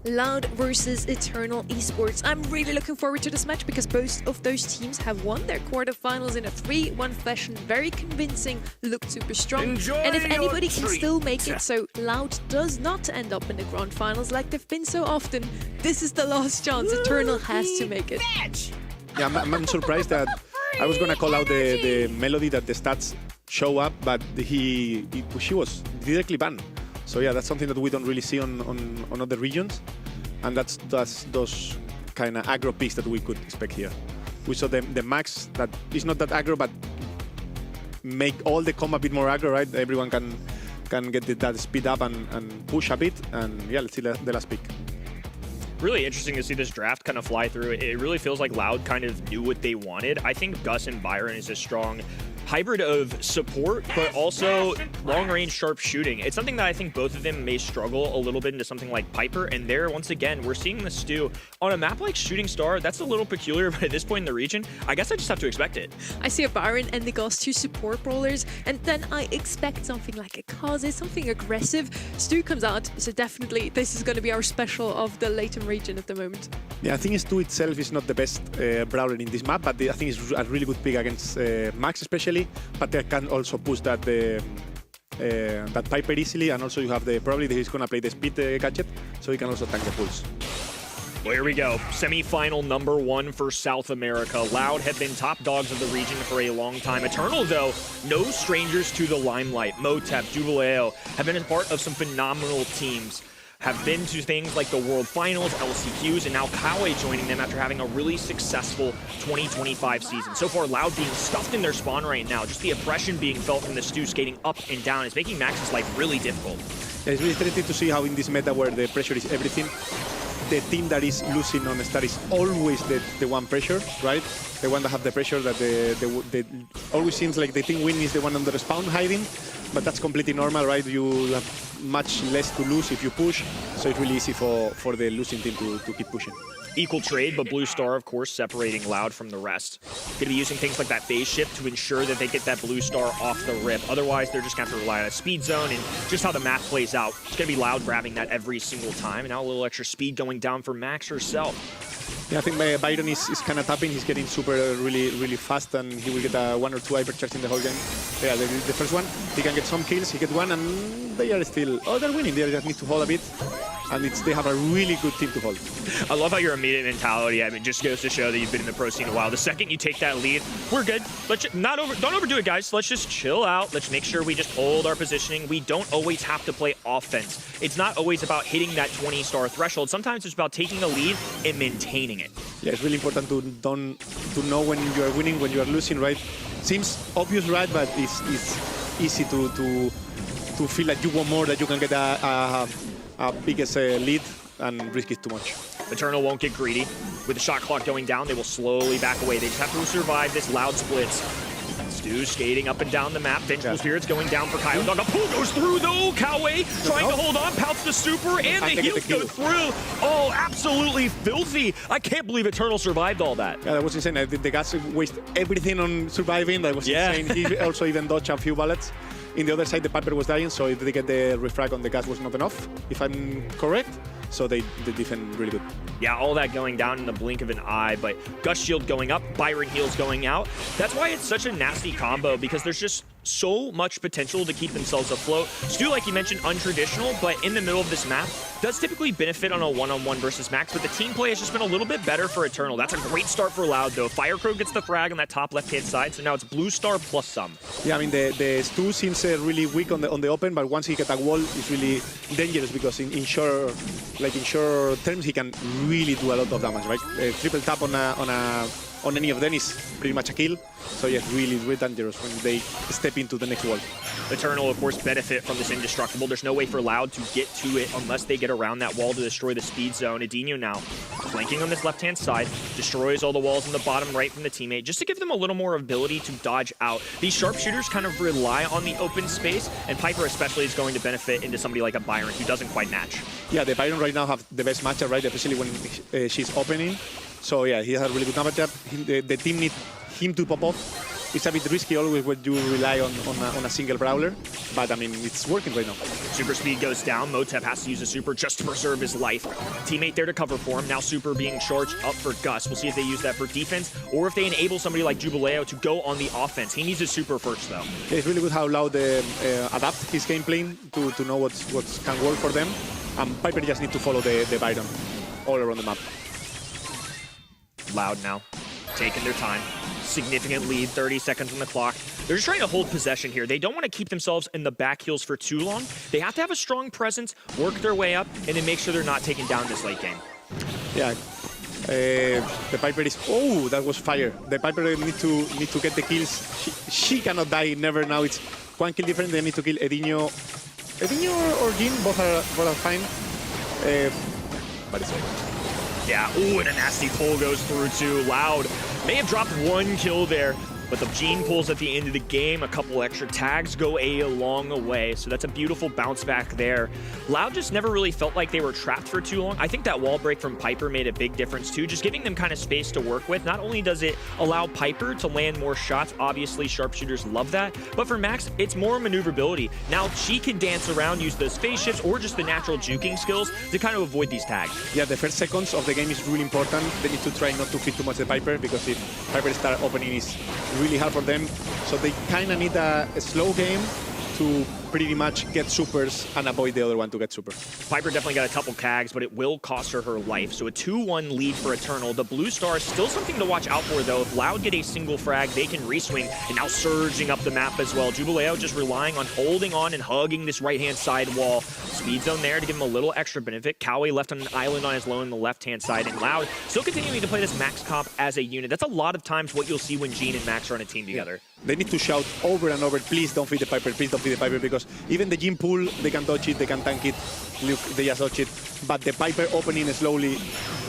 Loud versus Eternal Esports. I'm really looking forward to this match because both of those teams have won their quarterfinals in a 3-1 fashion. Very convincing, looked super strong. And if anybody can still make it so Loud does not end up in the grand finals like they've been so often, this is the last chance. Eternal has to make it. Yeah, I'm surprised that I was gonna call out the melody that the stats show up, but she was directly banned. So yeah, that's something that we don't really see on other regions, and that's those kind of aggro picks that we could expect here. We saw the Max that is not that aggro, but make all the combo a bit more aggro, right? Everyone can get that speed up and push a bit, and yeah, let's see the last pick. Really interesting to see this draft kind of fly through. It really feels like Loud kind of knew what they wanted. I think Gus and Byron is a strong hybrid of support, but also long-range sharp shooting. It's something that I think both of them may struggle a little bit into something like Piper, and there, once again, we're seeing the stew. On a map like Shooting Star, that's a little peculiar, but at this point in the region, I guess I just have to expect it. I see a Byron and the Gus, two support brawlers, and then I expect something like a Kaze, something aggressive. Stu comes out, so definitely this is going to be our special of the Leighton region at the moment. Yeah, I think Stu itself is not the best brawler in this map, but I think it's a really good pick against Max especially, but they can also push that that Piper easily, and also you have probably he's gonna play the speed gadget, so he can also tank the pulse. Well, here we go. Semi-final #1 for South America. Loud have been top dogs of the region for a long time. Eternal, though, no strangers to the limelight. Motep, Jubileo have been a part of some phenomenal teams. Have been to things like the World Finals, LCQs, and now Kawe joining them after having a really successful 2025 season. So far, Loud being stuffed in their spawn right now. Just the oppression being felt from the Stu skating up and down is making Max's life really difficult. Yeah, it's really interesting to see how in this meta where the pressure is everything, the team that is losing on the start is always the one pressure, right? The one that have the pressure that they always seems like the team win is the one on the spawn hiding, but that's completely normal, right? You have much less to lose if you push, so it's really easy for the losing team to keep pushing. Equal trade, but Blue Star, of course, separating Loud from the rest. Going to be using things like that phase shift to ensure that they get that Blue Star off the rip. Otherwise, they're just going to have to rely on a speed zone and just how the map plays out. It's going to be Loud grabbing that every single time. And now a little extra speed going down for Max herself. Yeah, I think Byron is kind of tapping. He's getting super really fast, and he will get a 1 or 2 hypercharge in the whole game. Yeah, the first one, he can get some kills, he get one, and they are still, they're winning. They just need to hold a bit, and they have a really good team to hold. I love how your immediate mentality, I mean, just goes to show that you've been in the pro scene a while. The second you take that lead, we're good. Let's don't overdo it, guys. Let's just chill out. Let's make sure we just hold our positioning. We don't always have to play offense. It's not always about hitting that 20-star threshold. Sometimes it's about taking a lead and maintaining it. Yeah, it's really important to know when you are winning, when you are losing, right? Seems obvious, right? But it's easy to feel like you want more, that you can get a biggest lead and risk it too much. Eternal won't get greedy. With the shot clock going down, they will slowly back away. They just have to survive this Loud splits. Stu skating up and down the map. Vengeful Spirits going down for Kyle. Dog, a pull goes through though. Kawe trying to hold on, pouts the super, and the heals go through. Oh, absolutely filthy. I can't believe Eternal survived all that. Yeah, that was insane. The guys waste everything on surviving. That was insane. He also even dodged a few bullets. In the other side, the Piper was dying, so if they get the refrag on the gas was not enough, if I'm correct. So they defend really good. Yeah, all that going down in the blink of an eye, but Gus shield going up, Byron heals going out. That's why it's such a nasty combo, because there's just so much potential to keep themselves afloat. Stu, like you mentioned, untraditional, but in the middle of this map, does typically benefit on a one-on-one versus Max, but the team play has just been a little bit better for Eternal. That's a great start for Loud, though. Firecrow gets the frag on that top left-hand side, so now it's Blue Star plus some. Yeah, I mean, the Stu seems really weak on the open, but once he gets a wall, it's really dangerous, because in short terms, he can really do a lot of damage, right? Triple tap on any of them is pretty much a kill. So yeah, really dangerous when they step into the next wall. Eternal, of course, benefit from this indestructible. There's no way for Loud to get to it unless they get around that wall to destroy the speed zone. Adinho now flanking on this left-hand side, destroys all the walls in the bottom right from the teammate, just to give them a little more ability to dodge out. These sharpshooters kind of rely on the open space, and Piper especially is going to benefit into somebody like a Byron who doesn't quite match. Yeah, the Byron right now have the best matchup, right? Especially when she's opening. So yeah, he has a really good matchup. The team needs him to pop off it's a bit risky always when you rely on a single brawler, but I mean, it's working right now. Super speed goes down. Motep has to use a super just to preserve his life. Teammate there to cover for him. Now super being charged up for Gus. We'll see if they use that for defense or if they enable somebody like Jubileo to go on the offense. He needs a super first, though. Yeah, it's really good how Loud adapt his gameplay to know what can work for them. And Piper just need to follow the Byron all around the map. Loud now, taking their time. Significant lead, 30 seconds on the clock. They're just trying to hold possession here. They don't want to keep themselves in the back heels for too long. They have to have a strong presence, work their way up, and then make sure they're not taking down this late game. Yeah. The Piper is... Oh, that was fire. The Piper need to get the kills. She cannot die, never now. It's one kill different. They need to kill Edinho. Edinho or Jin, both are fine. But it's okay. Yeah, ooh, and a nasty pull goes through too. Loud may have dropped one kill there, but the Gene pulls at the end of the game. A couple extra tags go a long way, so that's a beautiful bounce back there. Loud just never really felt like they were trapped for too long. I think that wall break from Piper made a big difference too, just giving them kind of space to work with. Not only does it allow Piper to land more shots, obviously sharpshooters love that, but for Max, it's more maneuverability. Now she can dance around, use those phase shifts or just the natural juking skills to kind of avoid these tags. Yeah, the first seconds of the game is really important. They need to try not to feed too much the Piper, because if Piper start opening, it's really hard for them. So they kind of need a slow game to pretty much get supers and avoid the other one to get super. Piper definitely got a couple tags, but it will cost her life. So a 2-1 lead for Eternal. The Blue Star is still something to watch out for, though. If Loud get a single frag, they can reswing, and now surging up the map as well. Jubileo just relying on holding on and hugging this right-hand side wall. Speed zone there to give him a little extra benefit. Kawi left on an island on his low on the left-hand side, and Loud still continuing to play this Max comp as a unit. That's a lot of times what you'll see when Gene and Max are on a team together. They need to shout over and over, please don't feed the Piper, please don't feed the Piper, because even the Jin pull, they can dodge it, they can tank it, look, they just dodge it. But the Piper opening slowly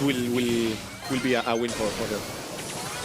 will be a win for them.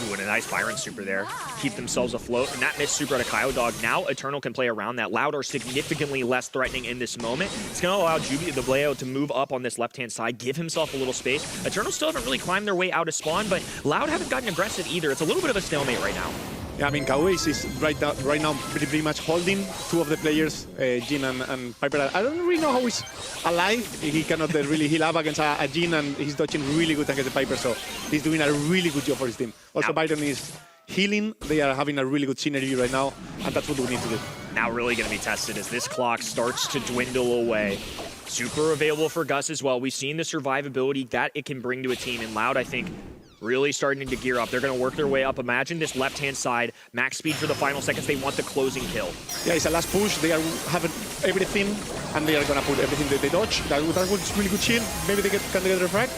Ooh, and a nice Byron super there. Keep themselves afloat. And that missed super out of Kyle Dog. Now Eternal can play around that. Loud are significantly less threatening in this moment. It's going to allow Jubileo to move up on this left-hand side, give himself a little space. Eternal still haven't really climbed their way out of spawn, but Loud haven't gotten aggressive either. It's a little bit of a stalemate right now. Yeah, I mean, Kawi is right now pretty much holding two of the players, Jin and Piper. I don't really know how he's alive. He cannot really heal up against a Jin, and he's dodging really good against the Piper, so he's doing a really good job for his team. Also, Byron is healing. They are having a really good synergy right now, and that's what we need to do. Now really going to be tested as this clock starts to dwindle away. Super available for Gus as well. We've seen the survivability that it can bring to a team, and Loud, I think, really starting to gear up. They're going to work their way up. Imagine this left-hand side, max speed for the final seconds. They want the closing kill. Yeah, it's a last push. They are having everything, and they are going to put everything that they dodge. That was really good shield. Maybe they can get a frag.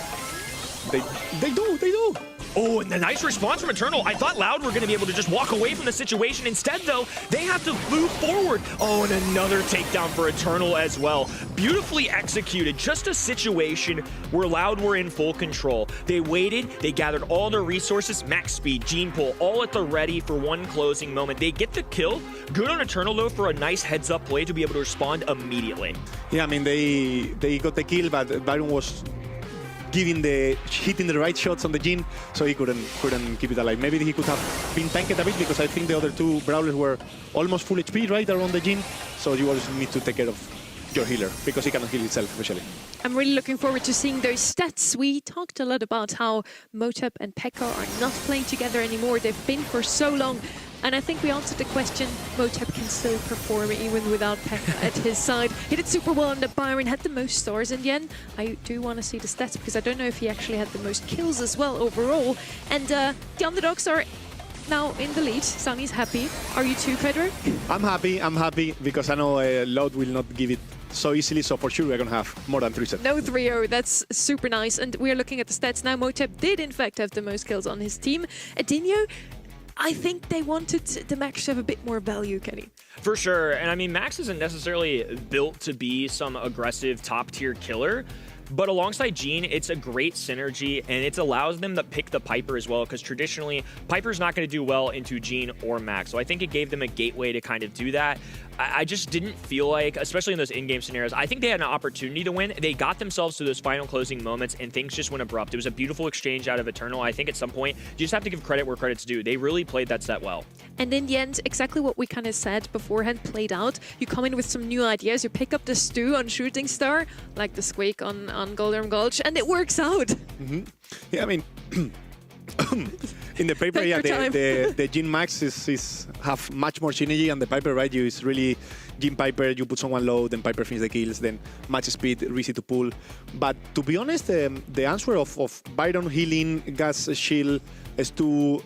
They do. Oh, and a nice response from Eternal. I thought Loud were going to be able to just walk away from the situation. Instead, though, they have to move forward. Oh, and another takedown for Eternal as well. Beautifully executed. Just a situation where Loud were in full control. They waited. They gathered all their resources. Max speed, gene pull, all at the ready for one closing moment. They get the kill. Good on Eternal, though, for a nice heads-up play to be able to respond immediately. Yeah, I mean, they got the kill, but Byron was hitting the right shots on the Jin, so he couldn't keep it alive. Maybe he could have been tanked a bit, because I think the other two brawlers were almost full HP right around the Jin, so you always need to take care of your healer, because he cannot heal itself, especially. I'm really looking forward to seeing those stats. We talked a lot about how Motep and Pekka are not playing together anymore. They've been for so long. And I think we answered the question. Motep can still perform even without Pekka at his side. He did super well, and Byron had the most stars in the end. I do want to see the stats, because I don't know if he actually had the most kills as well overall. And the underdogs are now in the lead. Sunny's happy. Are you too, Pedro? I'm happy because I know Loud will not give it so easily, so for sure we're going to have more than 3 sets. No 3-0, that's super nice. And we're looking at the stats now. Motep did in fact have the most kills on his team. Edinho, I think they wanted the Max to have a bit more value, Kenny. For sure, and I mean, Max isn't necessarily built to be some aggressive top-tier killer, but alongside Gene, it's a great synergy, and it allows them to pick the Piper as well, because traditionally, Piper's not going to do well into Gene or Max, so I think it gave them a gateway to kind of do that. I just didn't feel like, especially in those in-game scenarios, I think they had an opportunity to win. They got themselves to those final closing moments, and things just went abrupt. It was a beautiful exchange out of Eternal. I think at some point, you just have to give credit where credit's due. They really played that set well. And in the end, exactly what we kind of said beforehand played out. You come in with some new ideas, you pick up the stew on Shooting Star, like the squeak on Golden Gulch, and it works out. Mm-hmm. Yeah, I mean, in the paper, yeah, the Jin Max is have much more synergy, and the Piper right you is really Jin Piper. You put someone low, then Piper finishes the kills, then much speed, easy to pull. But to be honest, the answer of Byron healing, gas shield, Stu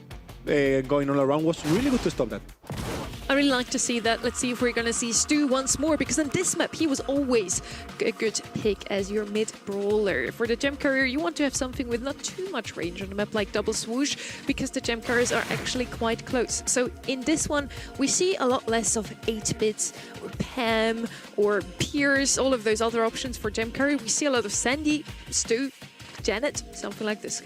going all around was really good to stop that. I really like to see that. Let's see if we're going to see Stu once more, because on this map, he was always a good pick as your mid-brawler. For the gem carrier, you want to have something with not too much range on the map, like double swoosh, because the gem carriers are actually quite close. So in this one, we see a lot less of 8-bits or Pam or Pierce, all of those other options for gem carrier. We see a lot of Sandy, Stu, Janet, something like this.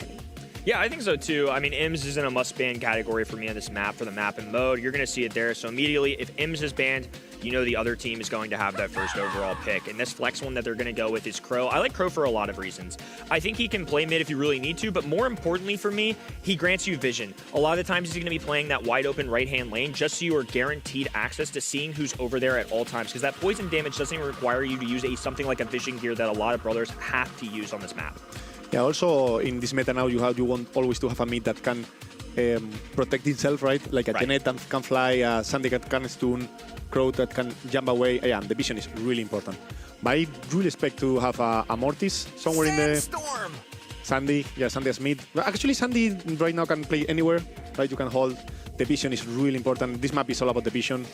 Yeah, I think so too. I mean, IMS is in a must-ban category for me on this map, for the map and mode. You're going to see it there. So immediately, if IMS is banned, you know the other team is going to have that first overall pick. And this flex one that they're going to go with is Crow. I like Crow for a lot of reasons. I think he can play mid if you really need to, but more importantly for me, he grants you vision. A lot of the times he's going to be playing that wide open right-hand lane just so you are guaranteed access to seeing who's over there at all times, because that poison damage doesn't require you to use something like a vision gear that a lot of brawlers have to use on this map. Yeah, also in this meta now, you want always to have a mid that can protect itself, right? Like a Janet that can fly, Sandy that can stun, Crow that can jump away. Yeah, the vision is really important. But I really expect to have a Mortis somewhere in the... Sandy, yeah, Sandy as mid. Actually, Sandy right now can play anywhere, right? You can hold. The vision is really important. This map is all about the vision.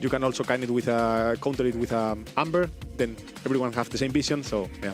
You can also kind it with counter it with Amber. Then everyone have the same vision, so yeah.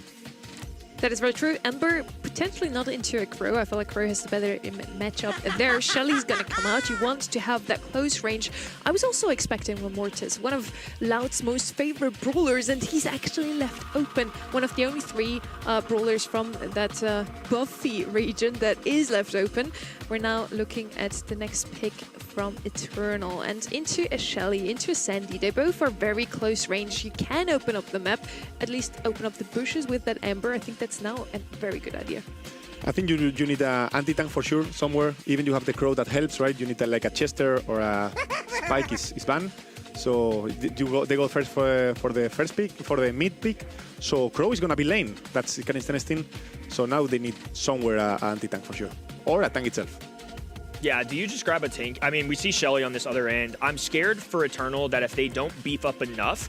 That is very true. Ember potentially not into a Crow. I feel like Crow has the better matchup there. Shelly's going to come out. You want to have that close range. I was also expecting Mortis, one of Loud's most favorite brawlers, and he's actually left open. One of the only 3 brawlers from that Buffy region that is left open. We're now looking at the next pick from Eternal and into a Shelly, into a Sandy. They both are very close range. You can open up the map, at least open up the bushes with that Ember. I think that's now a very good idea. I think you need an anti-tank for sure somewhere. Even you have the Crow that helps, right? You need like a Chester or a Spike is banned. So they go first for the first pick, for the mid pick. So Crow is going to be lane. That's kind of interesting. So now they need somewhere an anti-tank for sure. Or a tank itself. Yeah, do you just grab a tank? I mean, we see Shelly on this other end. I'm scared for Eternal that if they don't beef up enough,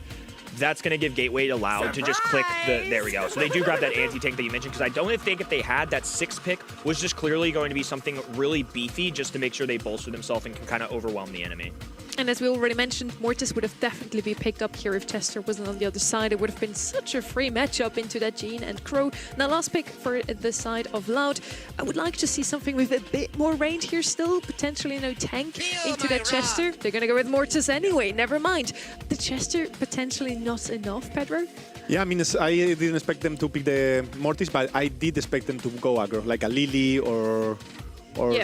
that's going to give gateway to Loud to just click the... There we go. So they do grab that anti-tank that you mentioned, because I don't think if they had that 6th pick was just clearly going to be something really beefy just to make sure they bolster themselves and can kind of overwhelm the enemy. And as we already mentioned, Mortis would have definitely been picked up here if Chester wasn't on the other side. It would have been such a free matchup into that Jean and Crow. Now, last pick for the side of Loud. I would like to see something with a bit more range here still. Potentially no tank into that Chester. They're going to go with Mortis anyway. Never mind. The Chester potentially not enough, Pedro? Yeah, I mean, I didn't expect them to pick the Mortis, but I did expect them to go aggro, like a Lily or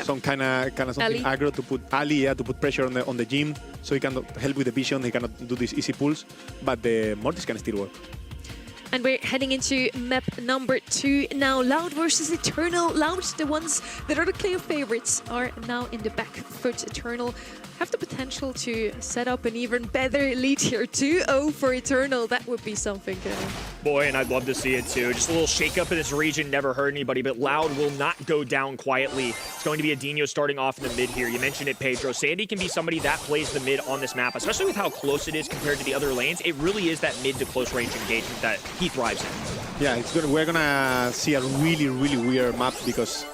some kind of something Ali. aggro to put Ali, to put pressure on the gym, so he can help with the vision. He cannot do these easy pulls, but the Mortis can still work. And we're heading into map number 2 now. Loud versus Eternal. Loud, the ones that are the clear favorites, are now in the back foot. Eternal have the potential to set up an even better lead here. 2-0 for Eternal. That would be something. Boy, and I'd love to see it too. Just a little shake-up in this region never hurt anybody, but Loud will not go down quietly. It's going to be Adinho starting off in the mid here. You mentioned it, Pedro. Sandy can be somebody that plays the mid on this map, especially with how close it is compared to the other lanes. It really is that mid to close range engagement that he thrives in. Yeah, we're gonna see a really, really weird map, because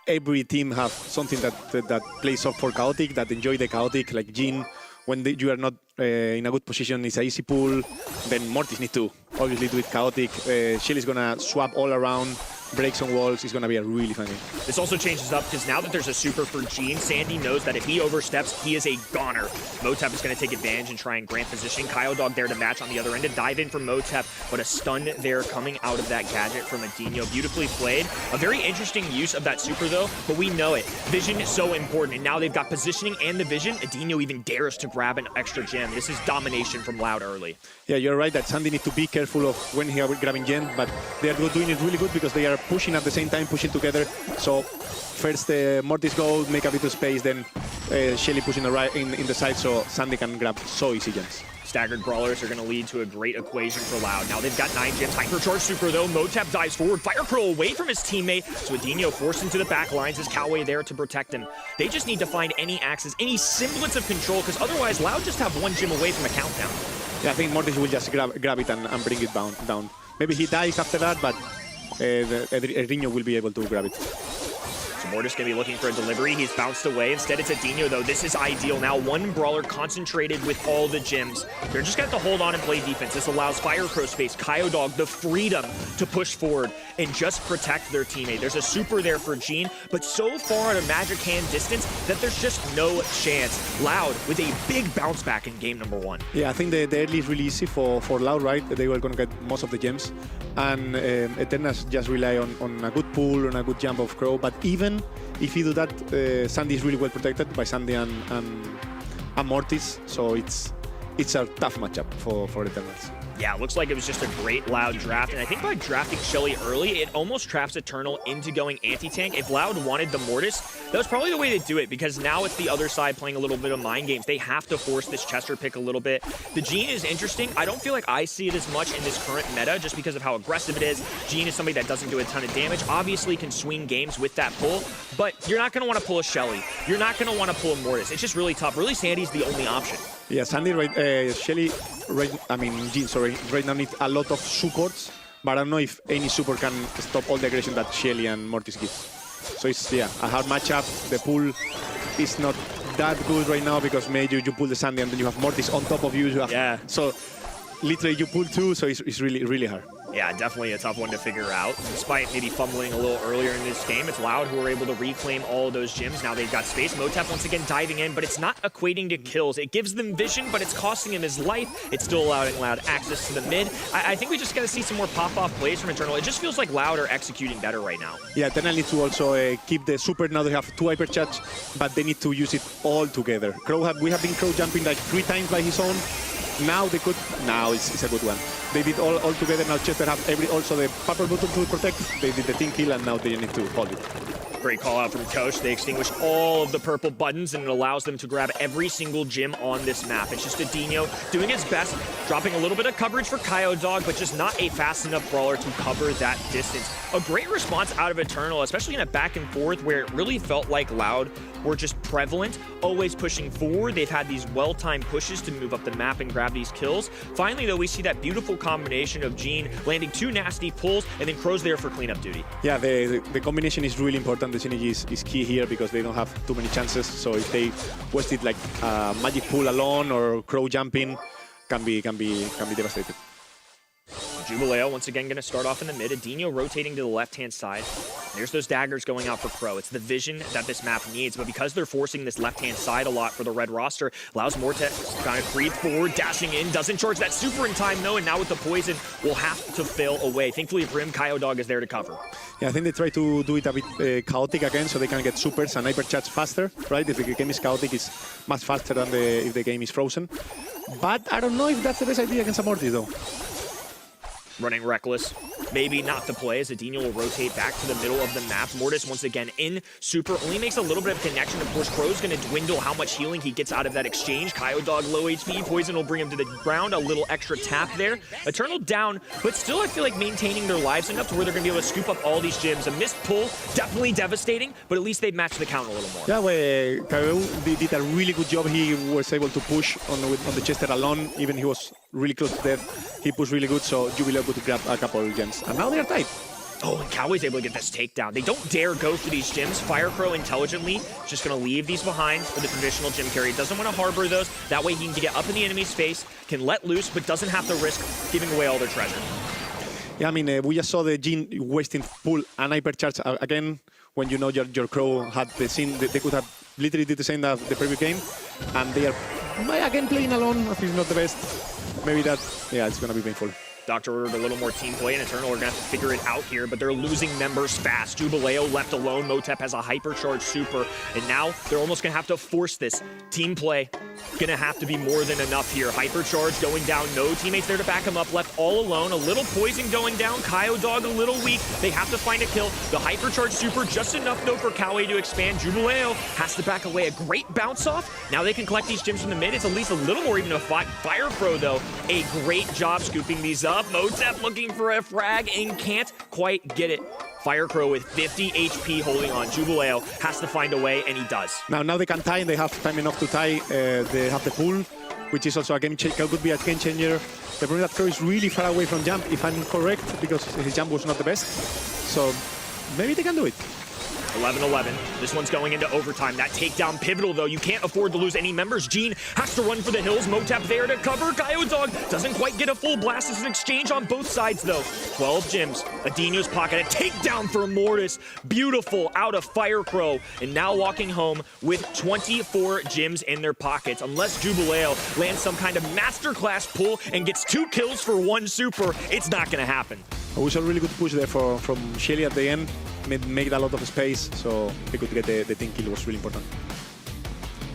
every team have something that plays up for chaotic, that enjoy the chaotic, like Jin. When you are not in a good position, it's an easy pull. Then Mortis need to obviously do it chaotic. Shield is gonna swap all around, break some walls. It's gonna be a really fun game. This also changes up because now that there's a super for Jean, Sandy knows that if he oversteps, he is a goner. Motep is going to take advantage and try and grant positioning. Dog there to match on the other end to dive in from Motep, but a stun there coming out of that gadget from Adinho. Beautifully played. A very interesting use of that super though, but we know it. Vision is so important, and now they've got positioning and the vision. Adinho even dares to grab an extra gem. This is domination from Loud early. Yeah, you're right that Sandy needs to be careful of when he are grabbing gem, but they are doing it really good because they are are pushing at the same time, pushing together. So first Mortis go, make a bit of space, then Shelly pushing the right in the side, so Sandy can grab so easy gems. Staggered Brawlers are going to lead to a great equation for Loud. Now they've got 9 gems. Hypercharge Super though. Motep dives forward. Fire Crow away from his teammate. So Adinho forced into the back lines. Is Cowway there to protect him? They just need to find any axes, any semblance of control, because otherwise Loud just have 1 gem away from a countdown. Yeah, I think Mortis will just grab it and bring it down. Maybe he dies after that, but Adinho will be able to grab it. So Mortis going to be looking for a delivery. He's bounced away. Instead, it's Adinho, though. This is ideal. Now, 1 Brawler concentrated with all the gems. They're just going to have to hold on and play defense. This allows Fire Crow space, Kyodog, the freedom to push forward and just protect their teammate. There's a super there for Gene, but so far at a magic hand distance that there's just no chance. Loud with a big bounce back in game number 1. Yeah, I think the early is really easy for Loud, right? They were going to get most of the gems. And Eternas just rely on a good pull, on a good jump of Crow. But even if you do that, Sandy is really well protected by Sandy and Mortis. So it's a tough matchup for Eternals. Yeah, it looks like it was just a great Loud draft, and I think by drafting Shelly early, it almost traps Eternal into going anti-tank. If Loud wanted the Mortis, that was probably the way to do it, because now it's the other side playing a little bit of mind games. They have to force this Chester pick a little bit. The Gene is interesting. I don't feel like I see it as much in this current meta, just because of how aggressive it is. Gene is somebody that doesn't do a ton of damage, obviously can swing games with that pull, but you're not going to want to pull a Shelly. You're not going to want to pull a Mortis. It's just really tough. Really, Sandy's the only option. Yeah, Sandy, Shelly, Gene, sorry, right now needs a lot of supports, but I don't know if any support can stop all the aggression that Shelly and Mortis give. So it's, yeah, a hard matchup. The pull is not that good right now because maybe you pull the Sandy and then you have Mortis on top of you. Yeah. So literally you pull 2, so it's really, really hard. Yeah, definitely a tough one to figure out. Despite maybe fumbling a little earlier in this game, it's Loud who are able to reclaim all of those gems. Now they've got space. Motep once again diving in, but it's not equating to kills. It gives them vision, but it's costing him his life. It's still allowing Loud access to the mid. I think we just got to see some more pop-off plays from Eternal. It just feels like Loud are executing better right now. Yeah, Eternal needs to also keep the super. Now they have 2 hypercharge, but they need to use it all together. We have been Crow jumping like 3 times by his own. Now they could. Now it's a good one. They did all together. Now Chester have also the purple button to protect. They did the team kill, and now they need to hold it. Great call out from Coach. They extinguish all of the purple buttons, and it allows them to grab every single gem on this map. It's just Adinho doing his best, dropping a little bit of coverage for Kyodog, but just not a fast enough brawler to cover that distance. A great response out of Eternal, especially in a back and forth where it really felt like Loud were just prevalent, always pushing forward. They've had these well-timed pushes to move up the map and grab these kills. Finally, though, we see that beautiful combination of Gene landing 2 nasty pulls, and then Crow's there for cleanup duty. Yeah, the combination is really important. The synergy is key here because they don't have too many chances. So if they wasted like magic pull alone or Crow jumping, can be devastated. Jubileo once again going to start off in the mid. Adinho rotating to the left-hand side. There's those daggers going out for Crow. It's the vision that this map needs, but because they're forcing this left-hand side a lot for the red roster, allows Mortex to kind of creep forward, dashing in, doesn't charge that super in time though, and now with the poison, will have to fail away. Thankfully for him, Kyodog is there to cover. Yeah, I think they try to do it a bit chaotic again, so they can get supers and hypercharge faster, right? If the game is chaotic, it's much faster than if the game is frozen. But I don't know if that's the best idea against a Mortis though. Running Reckless. Maybe not the play as Adinho will rotate back to the middle of the map. Mortis once again in super. Only makes a little bit of connection. Of course, Crow's going to dwindle how much healing he gets out of that exchange. Kyodog low HP. Poison will bring him to the ground. A little extra tap there. Eternal down, but still I feel like maintaining their lives enough to where they're going to be able to scoop up all these gems. A missed pull, definitely devastating, but at least they've matched the count a little more. Yeah, well, Kyle did a really good job. He was able to push on the Chester alone. Even he was really close to death. He pushed really good, so Jubileo could grab a couple of gems. And now they're tight. Oh, and Cowboy's able to get this takedown. They don't dare go for these gems. Fire Crow intelligently just going to leave these behind for the traditional gem carry. Doesn't want to harbor those. That way he can get up in the enemy's face, can let loose, but doesn't have to risk giving away all their treasure. Yeah, I mean, we just saw the Gene wasting pull and hypercharge again. When you know your Crow had the scene, they could have literally did the same as the previous game. And they are, again, playing alone. If it's not the best, maybe that, yeah, it's going to be painful. Doctor ordered a little more team play, and Eternal are going to have to figure it out here, but they're losing members fast. Jubileo left alone. Motep has a hypercharged super, and now they're almost going to have to force this. Team play going to have to be more than enough here. Hypercharge going down. No teammates there to back him up. Left all alone. A little poison going down. Kaio Dog a little weak. They have to find a kill. The hypercharged super just enough, though, for Kawe to expand. Jubileo has to back away. A great bounce off. Now they can collect these gems from the mid. It's at least a little more even a Fire Pro, though. A great job scooping these up. Motep looking for a frag and can't quite get it. Firecrow with 50 HP holding on. Jubileo has to find a way, and he does. Now they can tie, and they have time enough to tie. They have the pull, which is also a game changer. Could be a game changer. The problem that Crow is really far away from jump, if I'm correct, because his jump was not the best. So maybe they can do it. 11-11. This one's going into overtime. That takedown pivotal, though. You can't afford to lose any members. Gene has to run for the hills. Motep there to cover. Kaio Dog doesn't quite get a full blast. It's an exchange on both sides, though. 12 gems. Adino's pocket. A takedown for Mortis. Beautiful out of Firecrow. And now walking home with 24 gems in their pockets. Unless Jubileo lands some kind of masterclass pull and gets 2 kills for 1 super, it's not going to happen. It was a really good push there from Shelly at the end. Made a lot of space, so he could get the team kill. Was really important.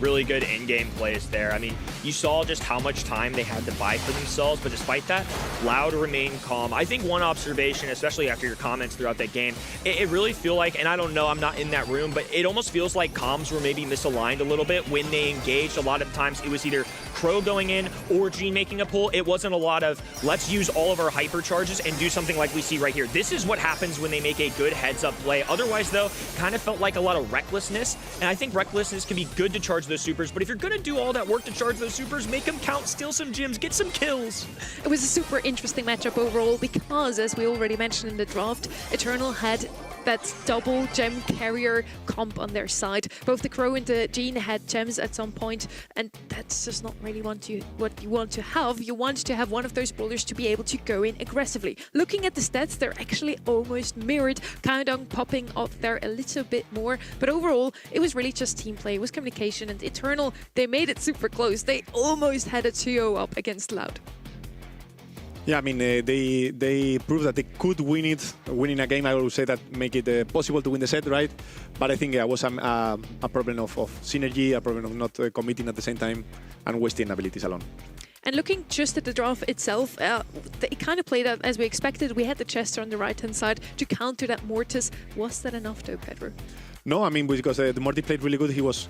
Really good in-game plays there. I mean, you saw just how much time they had to buy for themselves, but despite that, Loud remained calm. I think one observation, especially after your comments throughout that game, it really feel like, and I don't know, I'm not in that room, but it almost feels like comms were maybe misaligned a little bit when they engaged. A lot of times it was either Crow going in or Gene making a pull. It wasn't a lot of, let's use all of our hypercharges and do something like we see right here. This is what happens when they make a good heads-up play. Otherwise, though, kind of felt like a lot of recklessness, and I think recklessness can be good to charge those supers, but if you're gonna do all that work to charge those supers, make them count, steal some gems, get some kills. It was a super interesting matchup overall because, as we already mentioned in the draft, Eternal had that double gem carrier comp on their side. Both the Crow and the Gene had gems at some point, and that's just not really what you want to have. You want to have one of those brawlers to be able to go in aggressively. Looking at the stats, they're actually almost mirrored. Countdown popping up there a little bit more, but overall, it was really just team play. It was communication, and Eternal, they made it super close. They almost had a 2-0 up against Loud. Yeah, I mean, they proved that they could win it. Winning a game, I would say that make it possible to win the set, right? But I think it was a problem of synergy, a problem of not committing at the same time and wasting abilities alone. And looking just at the draft itself, it kind of played out as we expected. We had the Chester on the right-hand side to counter that Mortis. Was that enough though, Pedro? No, I mean, because the Morty played really good. He was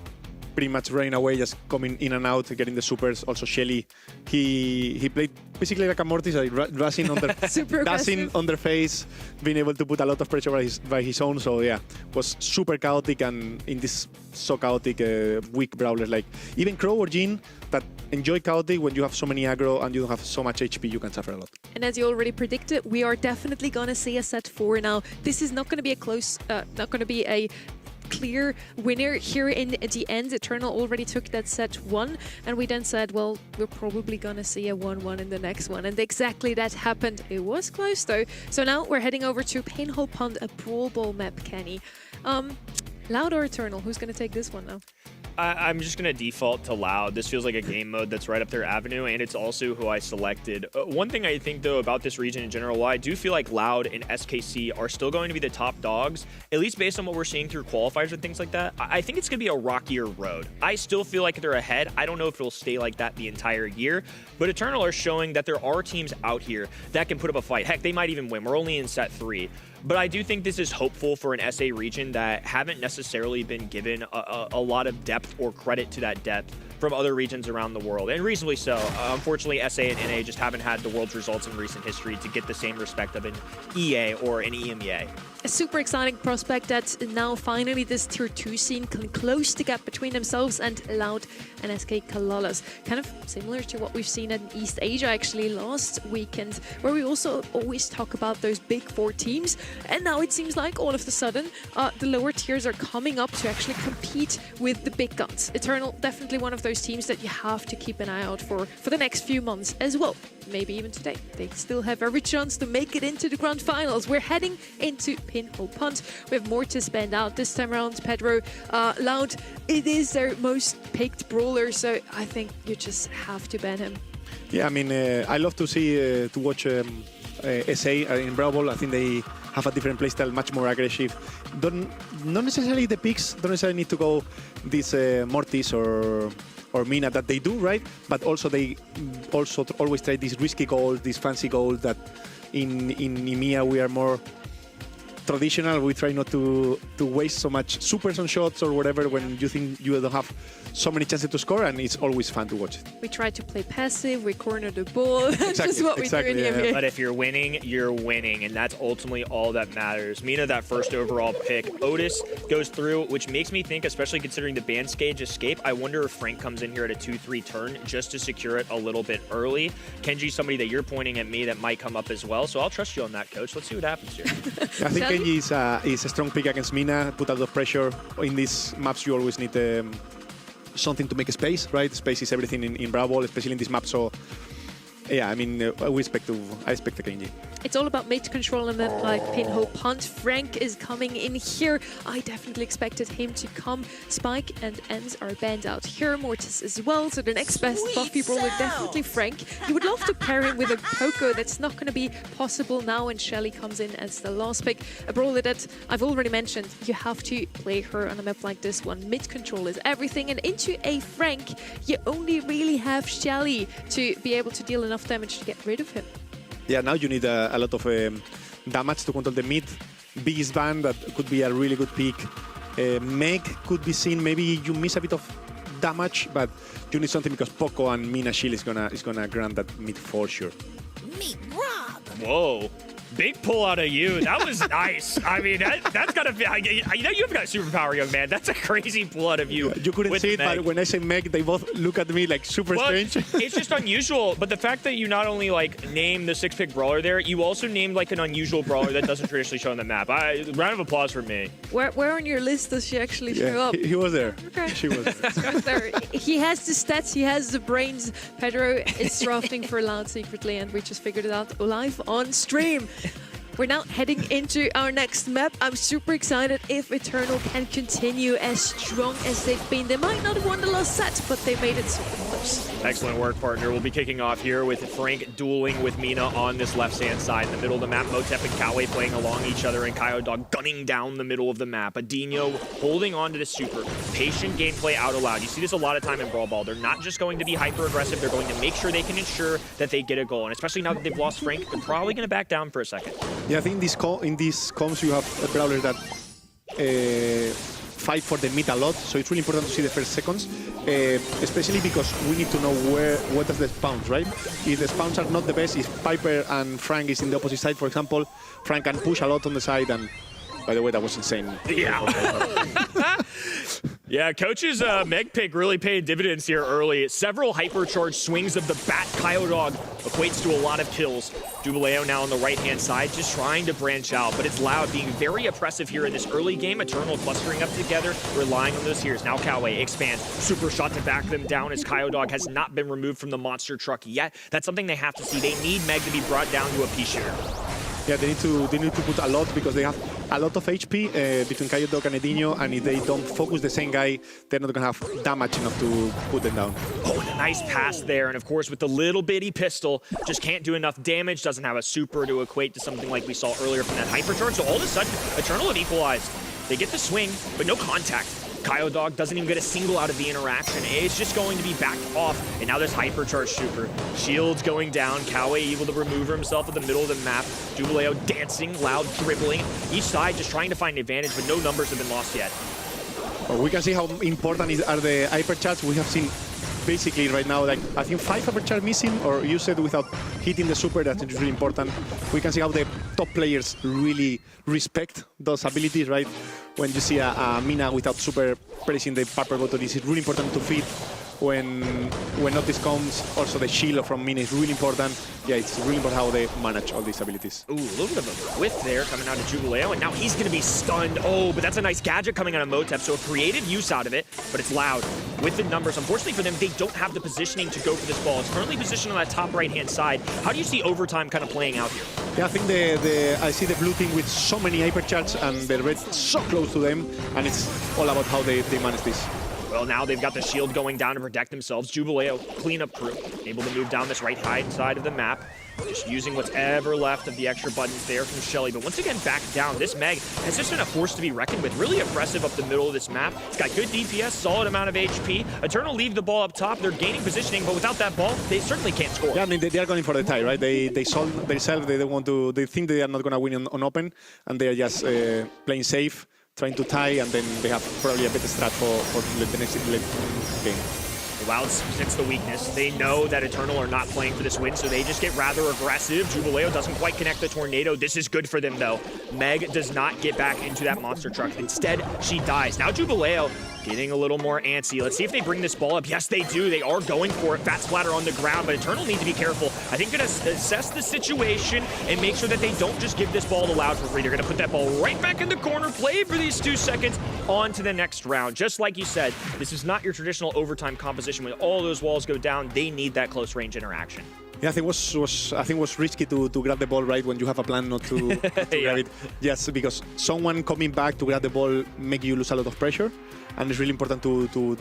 pretty much running away, just coming in and out, getting the supers. Also, Shelly, he played basically like a Mortis, like rushing on their, dashing on their face, being able to put a lot of pressure by his own. So yeah, was super chaotic, and in this so chaotic, weak brawlers like even Crow or Gene that enjoy chaotic. When you have so many aggro and you don't have so much HP, you can suffer a lot. And as you already predicted, we are definitely gonna see a set 4 now. This is not gonna be a close, not gonna be a clear winner here in the end. Eternal already took that set 1, and we then said, well, we're probably gonna see a 1-1 in the next one, and exactly that happened. It was close though. So now we're heading over to Pinhole Pond, a Brawl Ball map, Kenny. Loud or Eternal? Who's gonna take this one now? I'm just going to default to Loud. This feels like a game mode that's right up their avenue, and it's also who I selected. One thing I think, though, about this region in general, while I do feel like Loud and SKC are still going to be the top dogs, at least based on what we're seeing through qualifiers and things like that, I think it's going to be a rockier road. I still feel like they're ahead. I don't know if it'll stay like that the entire year, but Eternal are showing that there are teams out here that can put up a fight. Heck, they might even win. We're only in set 3. But I do think this is hopeful for an SA region that haven't necessarily been given a lot of depth or credit to that depth from other regions around the world, and reasonably so. Unfortunately, SA and NA just haven't had the world's results in recent history to get the same respect of an EA or an EMEA. A super exciting prospect that now finally this tier 2 scene can close the gap between themselves and Loud and SK Kalalas. Kind of similar to what we've seen in East Asia actually last weekend, where we also always talk about those big 4 teams. And now it seems like all of a sudden the lower tiers are coming up to actually compete with the big guns. Eternal, definitely one of those teams that you have to keep an eye out for the next few months as well. Maybe even today. They still have every chance to make it into the grand finals. We're heading into Pinhole Pond. We have Mortis banned out this time around, Pedro. Loud, it is their most picked brawler, so I think you just have to ban him. Yeah, I mean, I love to see, to watch SA in Brawl Ball. I think they have a different playstyle, much more aggressive. Not necessarily the picks, don't necessarily need to go this Mortis or Mina that they do, right? But also they also always try these risky goals, these fancy goals that in EMEA we are more traditional. We try not to waste so much supers on shots or whatever when you think you don't have so many chances to score, and it's always fun to watch it. We try to play passive, we corner the ball. That's just what we do in EMEA. But if you're winning, you're winning, and that's ultimately all that matters. Mina, that first overall pick. Otis goes through, which makes me think, especially considering the band stage escape, I wonder if Frank comes in here at a 2-3 turn just to secure it a little bit early. Kenji's somebody that you're pointing at me that might come up as well, so I'll trust you on that, Coach. Let's see what happens here. I think Kenji is a strong pick against Mina, put a lot of pressure. In these maps, you always need something to make a space, right? Space is everything in Brawl Ball, especially in this map. So, yeah, I mean, I expect the Kenji. It's all about mid control and then like pinhole punt. Frank is coming in here. I definitely expected him to come. Spike and Ends are banned out here. Mortis as well. So the next best buffy brawler, definitely Frank. You would love to pair him with a Poco. That's not going to be possible now, and Shelly comes in as the last pick. A brawler that I've already mentioned. You have to play her on a map like this one. Mid control is everything. And into a Frank, you only really have Shelly to be able to deal enough damage to get rid of him. Yeah, now you need a lot of damage to control the mid. B is banned, that could be a really good pick. Meg could be seen, maybe you miss a bit of damage, but you need something because Poco and Mina shield is gonna grant that mid for sure. Meet Rob. Whoa. Big pull out of you. That was nice. I mean, that's gotta be. You know, you've got a superpower, young man. That's a crazy pull out of you. You couldn't see it, Meg. but when I say Meg, they both look at me like super strange. It's just unusual. But the fact that you not only like named the 6-pick brawler there, you also named like an unusual brawler that doesn't traditionally show on the map. Round of applause for me. Where on your list does she actually show up? He was there. Okay. She was there. He has the stats, he has the brains. Pedro is drafting for Loud secretly, and we just figured it out live on stream. We're now heading into our next map. I'm super excited if Eternal can continue as strong as they've been. They might not have won the last set, but they made it super close. Excellent work, partner. We'll be kicking off here with Frank dueling with Mina on this left-hand side. In the middle of the map, Motep and Kawe playing along each other, and Kyodog gunning down the middle of the map. Adinho holding on to the super. Patient gameplay out aloud. You see this a lot of time in Brawl Ball. They're not just going to be hyper-aggressive. They're going to make sure they can ensure that they get a goal. And especially now that they've lost Frank, they're probably going to back down for a second. Yeah, I think in these comms you have brawlers that fight for the mid a lot, so it's really important to see the first seconds, especially because we need to know what are the spawns, right? If the spawns are not the best, if Piper and Frank is in the opposite side, for example, Frank can push a lot on the side, and by the way, that was insane. Yeah. Yeah, Coach's Meg pick really paid dividends here early. Several hypercharged swings of the bat Kyodog equates to a lot of kills. Dubaleo now on the right-hand side, just trying to branch out, but it's Loud being very oppressive here in this early game. Eternal clustering up together, relying on those heroes. Now Kawe expands, super shot to back them down as Kyodog has not been removed from the monster truck yet. That's something they have to see. They need Meg to be brought down to a P-shooter. Yeah, they need to put a lot because they have a lot of HP between Kyodog and Edinho, and if they don't focus the same guy, they're not gonna have damage enough to put them down. Oh, and a nice pass there, and of course with the little bitty pistol, just can't do enough damage, doesn't have a super to equate to something like we saw earlier from that hypercharge, so all of a sudden, Eternal have equalized. They get the swing, but no contact. Kyodog doesn't even get a single out of the interaction. It's just going to be backed off, and now this hypercharge super. Shields going down, Kawe able to remove himself in the middle of the map. Dubaleo dancing, Loud dribbling. Each side just trying to find an advantage, but no numbers have been lost yet. Well, we can see how important are the hypercharges. We have seen basically right now, like I think 5 hypercharge missing or used without hitting the super. That is really important. We can see how the top players really respect those abilities, right? When you see a Mina without super pressing the purple button, it's really important to feed. When Notice comes, also the shield from Mina is really important. Yeah, it's really important how they manage all these abilities. Ooh, a little bit of a whiff there coming out of Jubileo, and now he's going to be stunned. Oh, but that's a nice gadget coming out of Motep, so a creative use out of it, but it's Loud. With the numbers, unfortunately for them, they don't have the positioning to go for this ball. It's currently positioned on that top right-hand side. How do you see overtime kind of playing out here? Yeah, I think I see the blue team with so many hypercharges and the red so close to them, and it's all about how they manage this. Well, now they've got the shield going down to protect themselves. Jubileo, cleanup crew, able to move down this right-hand side of the map. Just using what's ever left of the extra buttons there from Shelly. But once again, back down. This Meg has just been a force to be reckoned with. Really aggressive up the middle of this map. It's got good DPS, solid amount of HP. Eternal leave the ball up top. They're gaining positioning, but without that ball, they certainly can't score. Yeah, I mean, they are going for the tie, right? They sold themselves. They don't want to. They think they are not going to win on open, and they are just playing safe, trying to tie, and then they have probably a better strat for the next game. Loud sense the weakness. They know that Eternal are not playing for this win, so they just get rather aggressive. Jubileo doesn't quite connect the tornado. This is good for them, though. Meg does not get back into that monster truck. Instead, she dies. Now Jubileo getting a little more antsy. Let's see if they bring this ball up. Yes, they do. They are going for it. Fat splatter on the ground, but Eternal need to be careful. I think gonna assess the situation and make sure that they don't just give this ball to Loud for free. They're gonna put that ball right back in the corner, play for these 2 seconds, on to the next round. Just like you said, this is not your traditional overtime composition. When all those walls go down, they need that close range interaction. Yeah, I think it was risky to grab the ball right when you have a plan not to, grab it. Yes, because someone coming back to grab the ball make you lose a lot of pressure, and it's really important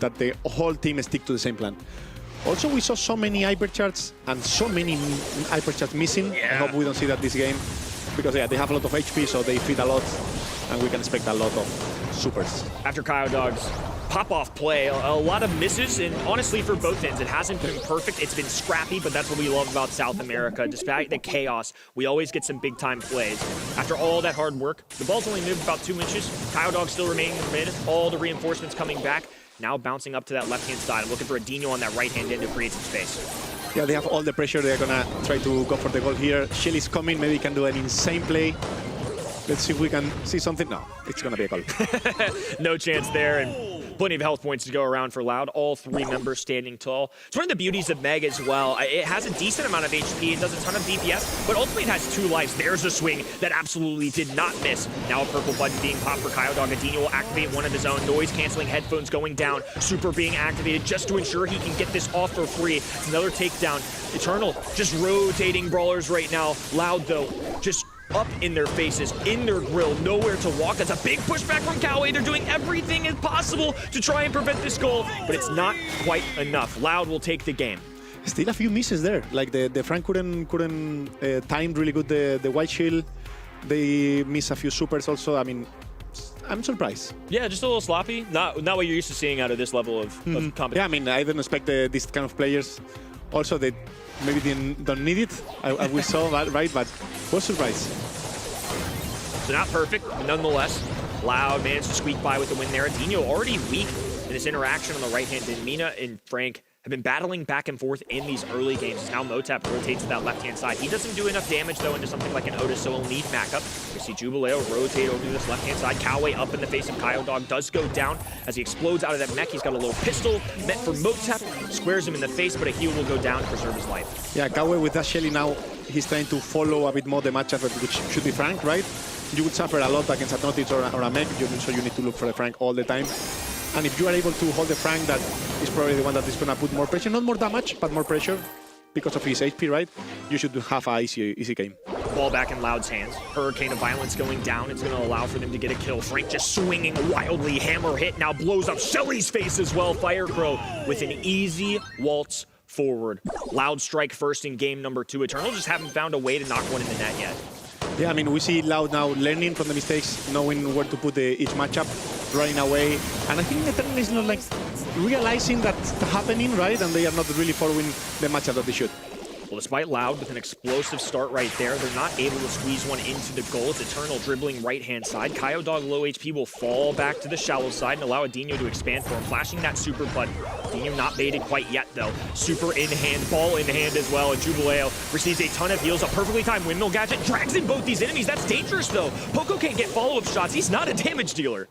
that the whole team stick to the same plan. Also, we saw so many hypercharges and so many hypercharges missing. Yeah. I hope we don't see that this game, because yeah, they have a lot of HP, so they feed a lot, and we can expect a lot of supers. After Dog's pop-off play, a lot of misses, and honestly, for both ends, it hasn't been perfect. It's been scrappy, but that's what we love about South America. Despite the chaos, we always get some big-time plays. After all that hard work, the ball's only moved about 2 inches. Dog still remaining in mid, all the reinforcements coming back. Now bouncing up to that left-hand side. I'm looking for a Dino on that right-hand end to create some space. Yeah, they have all the pressure. They're gonna try to go for the goal here. Shelly's coming, maybe he can do an insane play. Let's see if we can see something. No, it's gonna be a goal. No chance there, and plenty of health points to go around for Loud. All 3 members standing tall. It's one of the beauties of Meg as well. It has a decent amount of HP, it does a ton of DPS, but ultimately it has 2 lives. There's a swing that absolutely did not miss. Now a purple button being popped for Dog. Adino will activate one of his own. Noise-canceling headphones going down. Super being activated just to ensure he can get this off for free. It's another takedown. Eternal just rotating brawlers right now. Loud, though, just up in their faces, in their grill, nowhere to walk. That's a big pushback from Coway. They're doing everything as possible to try and prevent this goal, but it's not quite enough. Loud will take the game. Still a few misses there. Like the Frank couldn't time really good the white shield. They miss a few supers also. I mean, I'm surprised. Yeah, just a little sloppy. Not what you're used to seeing out of this level of competition. Yeah, I mean, I didn't expect this kind of players. Also, they maybe don't need it. We saw that, right? But was surprised. So not perfect, but nonetheless. Loud managed to squeak by with the win there. Dino already weak in this interaction on the right hand. And Mina and Frank have been battling back and forth in these early games. Now Motep rotates to that left-hand side. He doesn't do enough damage, though, into something like an Otis, so he'll need backup. We see Jubileo rotate over to this left-hand side. Coway up in the face of Dog does go down as he explodes out of that mech. He's got a little pistol meant for Motep. Squares him in the face, but a heal will go down to preserve his life. Yeah, Coway with that Shelly now, he's trying to follow a bit more the matchup, which should be Frank, right? You would suffer a lot against a Notice or a mech, so you need to look for a Frank all the time. And if you are able to hold the Frank, that is probably the one that is going to put more pressure. Not more damage, but more pressure because of his HP, right? You should have an easy game. Ball back in Loud's hands. Hurricane of Violence going down. It's going to allow for them to get a kill. Frank just swinging wildly. Hammer hit now blows up Shelly's face as well. Firecrow with an easy waltz forward. Loud strike first in game number 2. Eternal just haven't found a way to knock one in the net yet. Yeah, I mean, we see Loud now learning from the mistakes, knowing where to put each matchup, running away. And I think Eternal is not like realizing that's happening, right? And they are not really following the matchup that they should. Well, despite Loud with an explosive start right there, they're not able to squeeze one into the goal. It's Eternal dribbling right-hand side. Dog low HP will fall back to the shallow side and allow Adino to expand for him, flashing that super button. Adino not baited quite yet, though. Super in hand, ball in hand as well, and Jubileo receives a ton of heals. A perfectly timed windmill gadget drags in both these enemies. That's dangerous, though. Poco can't get follow-up shots. He's not a damage dealer.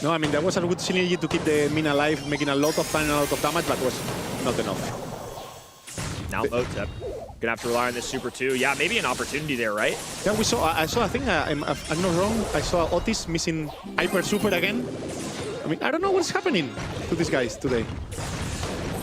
No, I mean, that was a good synergy to keep the Mina alive, making a lot of time and a lot of damage, but was not enough. Now Motep gonna have to rely on this super too. Yeah, maybe an opportunity there, right? Yeah, we saw. I think I'm not wrong. I saw Otis missing hyper super again. I mean, I don't know what's happening to these guys today.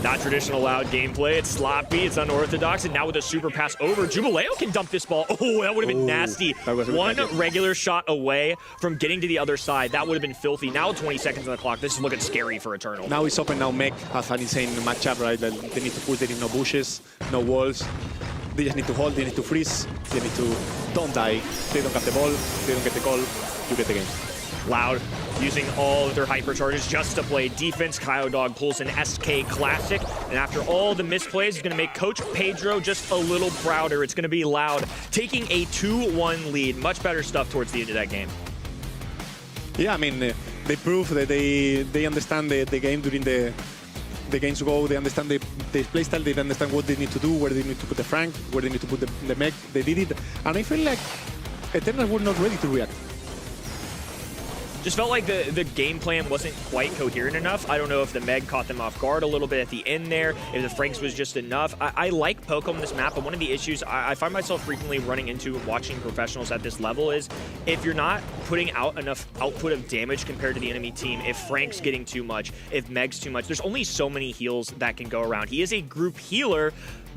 Not traditional Loud gameplay. It's sloppy, it's unorthodox, and now with a super pass over, Jubileo can dump this ball. Oh, that would have been nasty. One regular shot away from getting to the other side. That would have been filthy. Now 20 seconds on the clock. This is looking scary for Eternal. Now it's open. Now Meg has an insane matchup, right? They need to push. There is no bushes, no walls. They just need to hold. They need to freeze. They need to don't die. They don't have the ball. They don't get the call. You get the game. Loud using all of their hypercharges just to play defense. Kyodog pulls an SK Classic, and after all the misplays, he's going to make Coach Pedro just a little prouder. It's going to be Loud taking a 2-1 lead. Much better stuff towards the end of that game. Yeah, I mean, they prove that they understand the game during the games go. They understand the playstyle. They understand what they need to do, where they need to put the Frank, where they need to put the Meg. They did it, and I feel like Eternal were not ready to react. Just felt like the game plan wasn't quite coherent enough. I don't know if the Meg caught them off guard a little bit at the end there, if the Franks was just enough. I like Poco on this map, but one of the issues I find myself frequently running into watching professionals at this level is if you're not putting out enough output of damage compared to the enemy team, if Frank's getting too much, if Meg's too much, there's only so many heals that can go around. He is a group healer,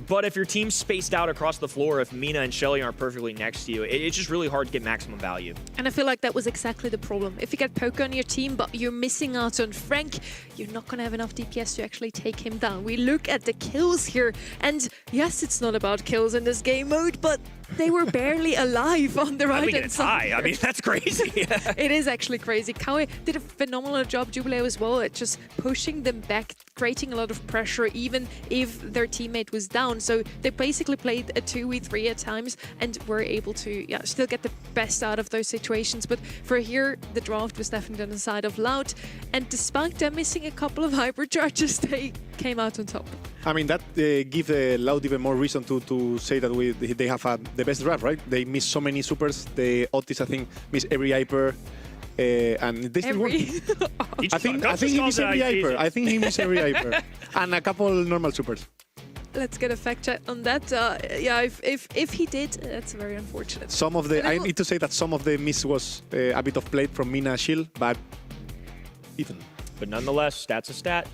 but if your team's spaced out across the floor, if Mina and Shelly aren't perfectly next to you, it's just really hard to get maximum value. And I feel like that was exactly the problem. If you get Poco on your team, but you're missing out on Frank, you're not going to have enough DPS to actually take him down. We look at the kills here, and yes, it's not about kills in this game mode, but they were barely alive on the right-hand side. I mean, that's crazy. It is actually crazy. Kawe did a phenomenal job, Jubileo as well, at just pushing them back, creating a lot of pressure, even if their teammate was down. So they basically played a 2v3 at times and were able to still get the best out of those situations. But for here, the draft was definitely on the side of Loud. And despite them missing a couple of hypercharges, they came out on top. I mean, that gives Loud even more reason to say that they have the best draft, right? They miss so many supers. The Otis, I think, miss every hyper. And they still won. I think he missed every hyper. I think he missed every hyper. And a couple normal supers. Let's get a fact check on that. Yeah, if he did, that's very unfortunate. I need to say that some of the miss was a bit of play from Mina Shield, but even. But nonetheless, stat's a stat.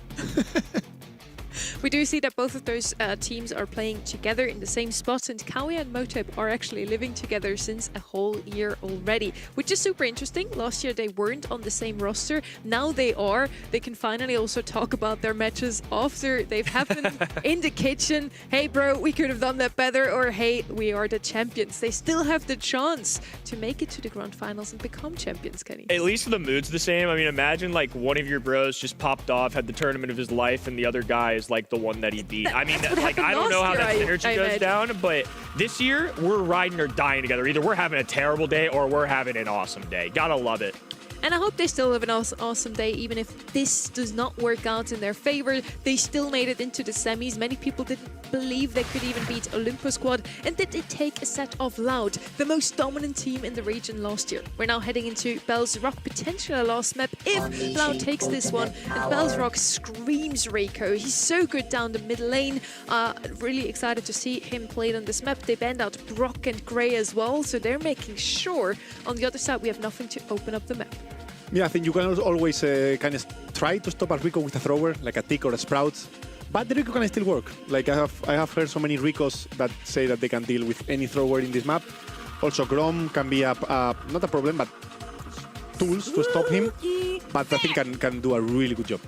We do see that both of those teams are playing together in the same spot, and Kawe and Motep are actually living together since a whole year already, which is super interesting. Last year they weren't on the same roster. Now they are. They can finally also talk about their matches after they've happened in the kitchen. Hey bro, we could have done that better, or hey, we are the champions. They still have the chance to make it to the grand finals and become champions, Kenny. At least the mood's the same. I mean, imagine like one of your bros just popped off, had the tournament of his life, and the other guy is like the one that he beat. I mean, like, I don't know how that synergy goes down, but this year we're riding or dying together. Either we're having a terrible day or we're having an awesome day. Gotta love it. And I hope they still have an awesome day, even if this does not work out in their favor. They still made it into the semis. Many people didn't believe they could even beat Olympus Squad. And did they take a set of Loud, the most dominant team in the region last year? We're now heading into Bell's Rock, potentially a last map if Loud takes this one. And Bell's Rock screams Reiko. He's so good down the mid lane. Really excited to see him played on this map. They banned out Brock and Gray as well, so they're making sure on the other side we have nothing to open up the map. Yeah, I think you can always kind of try to stop a Rico with a thrower, like a Tick or a Sprout, but the Rico can still work. Like I have heard so many Ricos that say that they can deal with any thrower in this map. Also, Grom can be not a problem, but tools to stop him. But I think can do a really good job.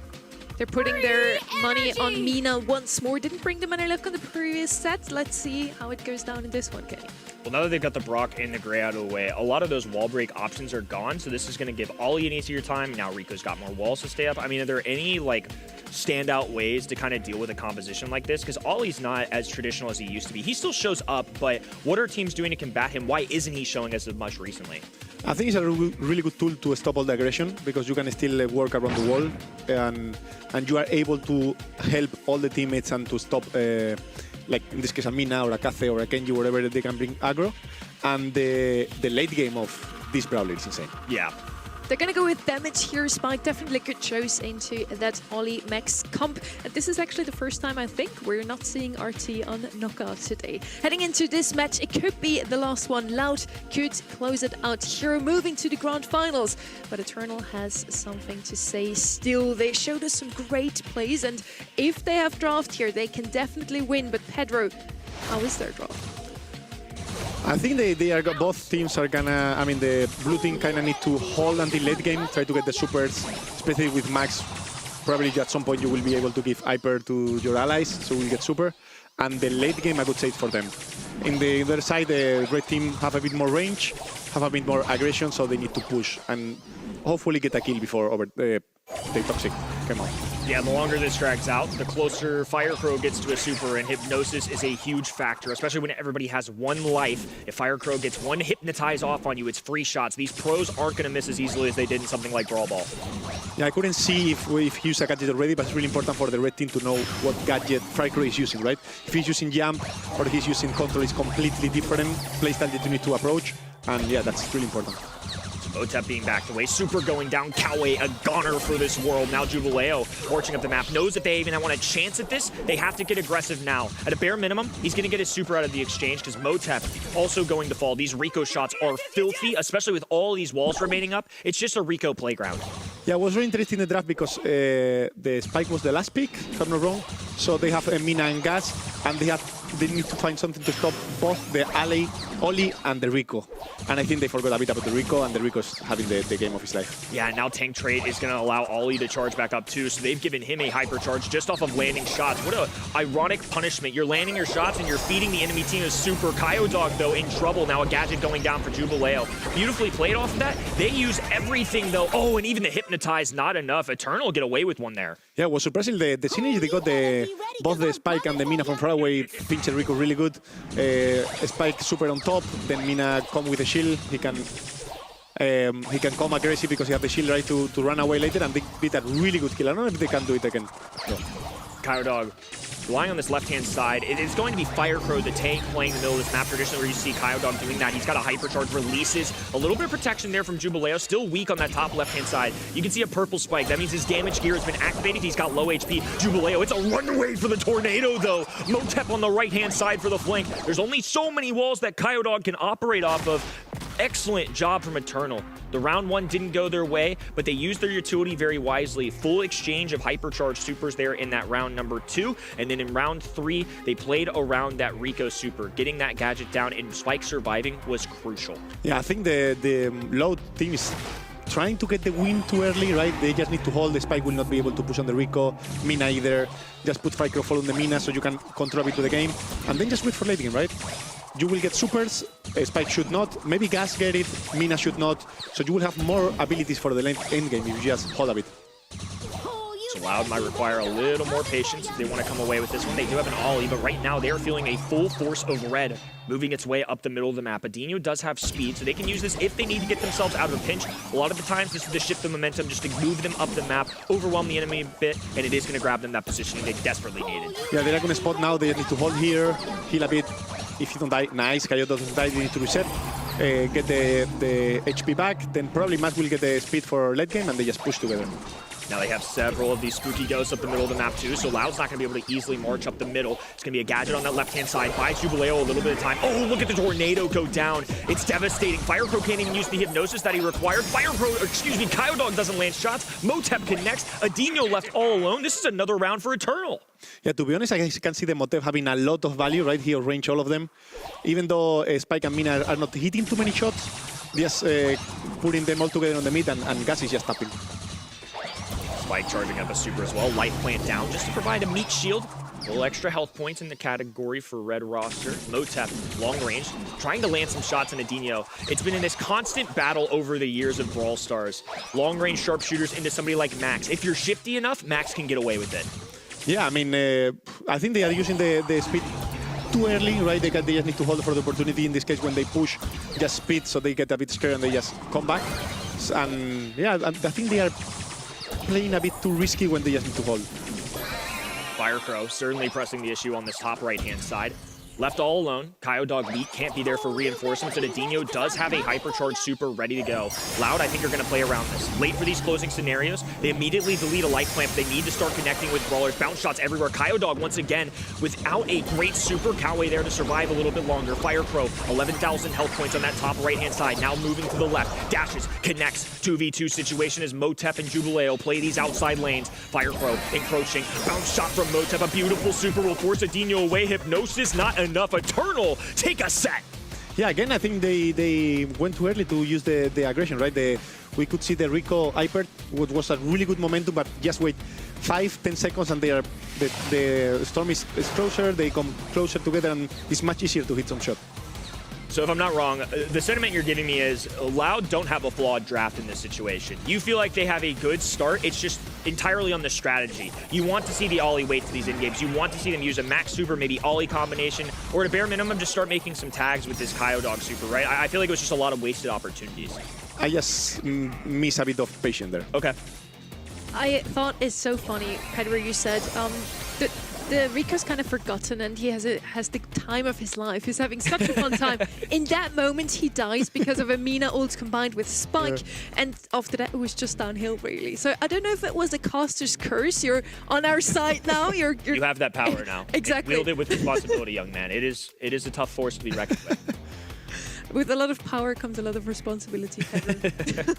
They're putting their money on Mina once more. Didn't bring them any luck on the previous set. Let's see how it goes down in this one, Kenny. Well, now that they've got the Brock and the Gray out of the way, a lot of those wall break options are gone, so this is going to give Ollie an easier time. Now Rico's got more walls to stay up. I mean, are there any, like, standout ways to kind of deal with a composition like this? Because Ollie's not as traditional as he used to be. He still shows up, but what are teams doing to combat him? Why isn't he showing as much recently? I think it's a really good tool to stop all the aggression, because you can still work around the wall, and you are able to help all the teammates and to stop, like in this case, a Mina or a Cathay or a Kenji, whatever they can bring aggro. And the late game of this Brawler is insane. Yeah. They're going to go with damage here. Spike definitely good choice into that Ollie Max comp. And this is actually the first time I think we're not seeing RT on Knockout today. Heading into this match, it could be the last one. Loud could close it out here, moving to the grand finals. But Eternal has something to say still. They showed us some great plays, and if they have draft here, they can definitely win. But Pedro, how is their draft? I think they are both teams are gonna. I mean, the blue team kind of need to hold until late game, try to get the supers, especially with Max. Probably at some point you will be able to give hyper to your allies, so we'll get super. And the late game, I would say, it's for them. In the other side, the red team have a bit more range, have a bit more aggression, so they need to push and hopefully get a kill before the toxic come out. Yeah, the longer this drags out, the closer Firecrow gets to a super, and Hypnosis is a huge factor, especially when everybody has one life. If Firecrow gets one Hypnotize off on you, it's free shots. These pros aren't going to miss as easily as they did in something like Brawl Ball. Yeah, I couldn't see if he used a gadget already, but it's really important for the red team to know what gadget Firecrow is using, right? If he's using Jump or he's using Control, it's completely different playstyle that you need to approach, and yeah, that's really important. Motep being backed away, super going down, Kawe a goner for this world. Now Jubileo marching up the map, knows that they even want a chance at this. They have to get aggressive now. At a bare minimum, he's going to get his super out of the exchange because Motep also going to fall. These Rico shots are filthy, especially with all these walls remaining up. It's just a Rico playground. Yeah, it was very interesting in the draft because the Spike was the last pick, if I'm not wrong. So they have Mina and Gas, and they need to find something to stop both the Ollie and the Rico. And I think they forgot a bit about the Rico, and the Rico's having the game of his life. Yeah, now Tank Trade is going to allow Ollie to charge back up too, so they've given him a hypercharge just off of landing shots. What a ironic punishment. You're landing your shots and you're feeding the enemy team a super. Kyodog, though, in trouble. Now a gadget going down for Jubileo. Beautifully played off of that. They use everything, though. Oh, and even the Hypnotize, not enough. Eternal get away with one there. Yeah, it was surprising. The synergy, they got both the Spike and the Mina from far away. Pinch Rico really good. Spike super on top, then Mina come with a shield. He can come aggressive because he has the shield right to run away later, and they beat a really good kill. I don't know if they can do it again. No. Kyodog relying on this left-hand side. It is going to be Firecrow, the tank, playing in the middle of this map. Traditionally, where you see Kyodog doing that. He's got a hypercharge, releases. A little bit of protection there from Jubileo. Still weak on that top left-hand side. You can see a purple spike. That means his damage gear has been activated. He's got low HP. Jubileo, it's a runaway for the tornado, though. Motep on the right-hand side for the flank. There's only so many walls that Kyodog can operate off of. Excellent job from Eternal. The round one didn't go their way, but they used their utility very wisely. Full exchange of hypercharged supers there in that round number 2. And then in round 3, they played around that Rico super. Getting that gadget down and Spike surviving was crucial. Yeah, I think the Loud team is trying to get the win too early, right? They just need to hold. The Spike will not be able to push on the Rico. Mina either. Just put Firecrow follow on the Mina so you can control a bit to the game. And then just wait for late game, right? You will get supers, Spike should not, maybe Gas get it, Mina should not, so you will have more abilities for the end game if you just hold a bit. So Loud might require a little more patience if they want to come away with this one. They do have an Ollie, but right now they are feeling a full force of red moving its way up the middle of the map. Adinho does have speed, so they can use this if they need to get themselves out of a pinch. A lot of the times, this is to shift the momentum, just to move them up the map, overwhelm the enemy a bit, and it is going to grab them that positioning they desperately needed. Yeah, they're going to spot now. They need to hold here, heal a bit. If you don't die, nice. Kayo doesn't die, they need to reset. Get the HP back, then probably Matt will get the speed for late game, and they just push together. Now they have several of these spooky ghosts up the middle of the map too, so Loud's not going to be able to easily march up the middle. It's going to be a gadget on that left-hand side. Buys Jubileo a little bit of time. Oh, look at the tornado go down. It's devastating. Firecrow can't even use the hypnosis that he required. Kyodog doesn't land shots. Motep connects. Adinho left all alone. This is another round for Eternal. Yeah, to be honest, I can see the Motep having a lot of value, right? He range all of them. Even though Spike and Mina are not hitting too many shots, just putting them all together on the mid, and Gas is just tapping. Spike charging up a super as well. Life plant down just to provide a meat shield. A little extra health points in the category for red roster. Motep, long range, trying to land some shots on Adinho. It's been in this constant battle over the years of Brawl Stars. Long range sharpshooters into somebody like Max. If you're shifty enough, Max can get away with it. Yeah, I mean, I think they are using the speed too early, right? They just need to hold for the opportunity. In this case, when they push, just speed, so they get a bit scared and they just come back. And yeah, I think they are playing a bit too risky when they just need to hold. Firecrow certainly pressing the issue on this top right-hand side. Left all alone. Kyodog weak, can't be there for reinforcements, and Adinho does have a hypercharged super ready to go. Loud, I think, are going to play around this. Late for these closing scenarios. They immediately delete a life clamp. They need to start connecting with brawlers. Bounce shots everywhere. Kyodog, once again, without a great super, Cowway there to survive a little bit longer. Fire Crow, 11,000 health points on that top right-hand side. Now moving to the left. Dashes, connects. 2v2 situation as Motep and Jubileo play these outside lanes. Fire Crow encroaching. Bounce shot from Motep. A beautiful super will force Adinho away. Hypnosis, not enough. Eternal, take a set. Yeah, again, I think they went too early to use the aggression, right? We could see the Rico hyper, which was a really good momentum, but just wait 5-10 seconds and the storm is closer, they come closer together, and it's much easier to hit some shot. So if I'm not wrong, the sentiment you're giving me is Loud don't have a flawed draft in this situation. You feel like they have a good start, it's just entirely on the strategy. You want to see the Ollie wait to these in-games. You want to see them use a max super, maybe Ollie combination, or at a bare minimum, just start making some tags with this Kyodog super, right? I feel like it was just a lot of wasted opportunities. I just miss a bit of patience there. Okay. I thought it's so funny, Pedro, you said the Rico's kind of forgotten and he has the time of his life. He's having such a fun time. In that moment, he dies because of a Mina ult combined with Spike, and after that, it was just downhill, really. So I don't know if it was a caster's curse. You're on our side now. You have that power now. Exactly. Wield it with responsibility, young man. It is a tough force to be reckoned with. With a lot of power comes a lot of responsibility, Pedro.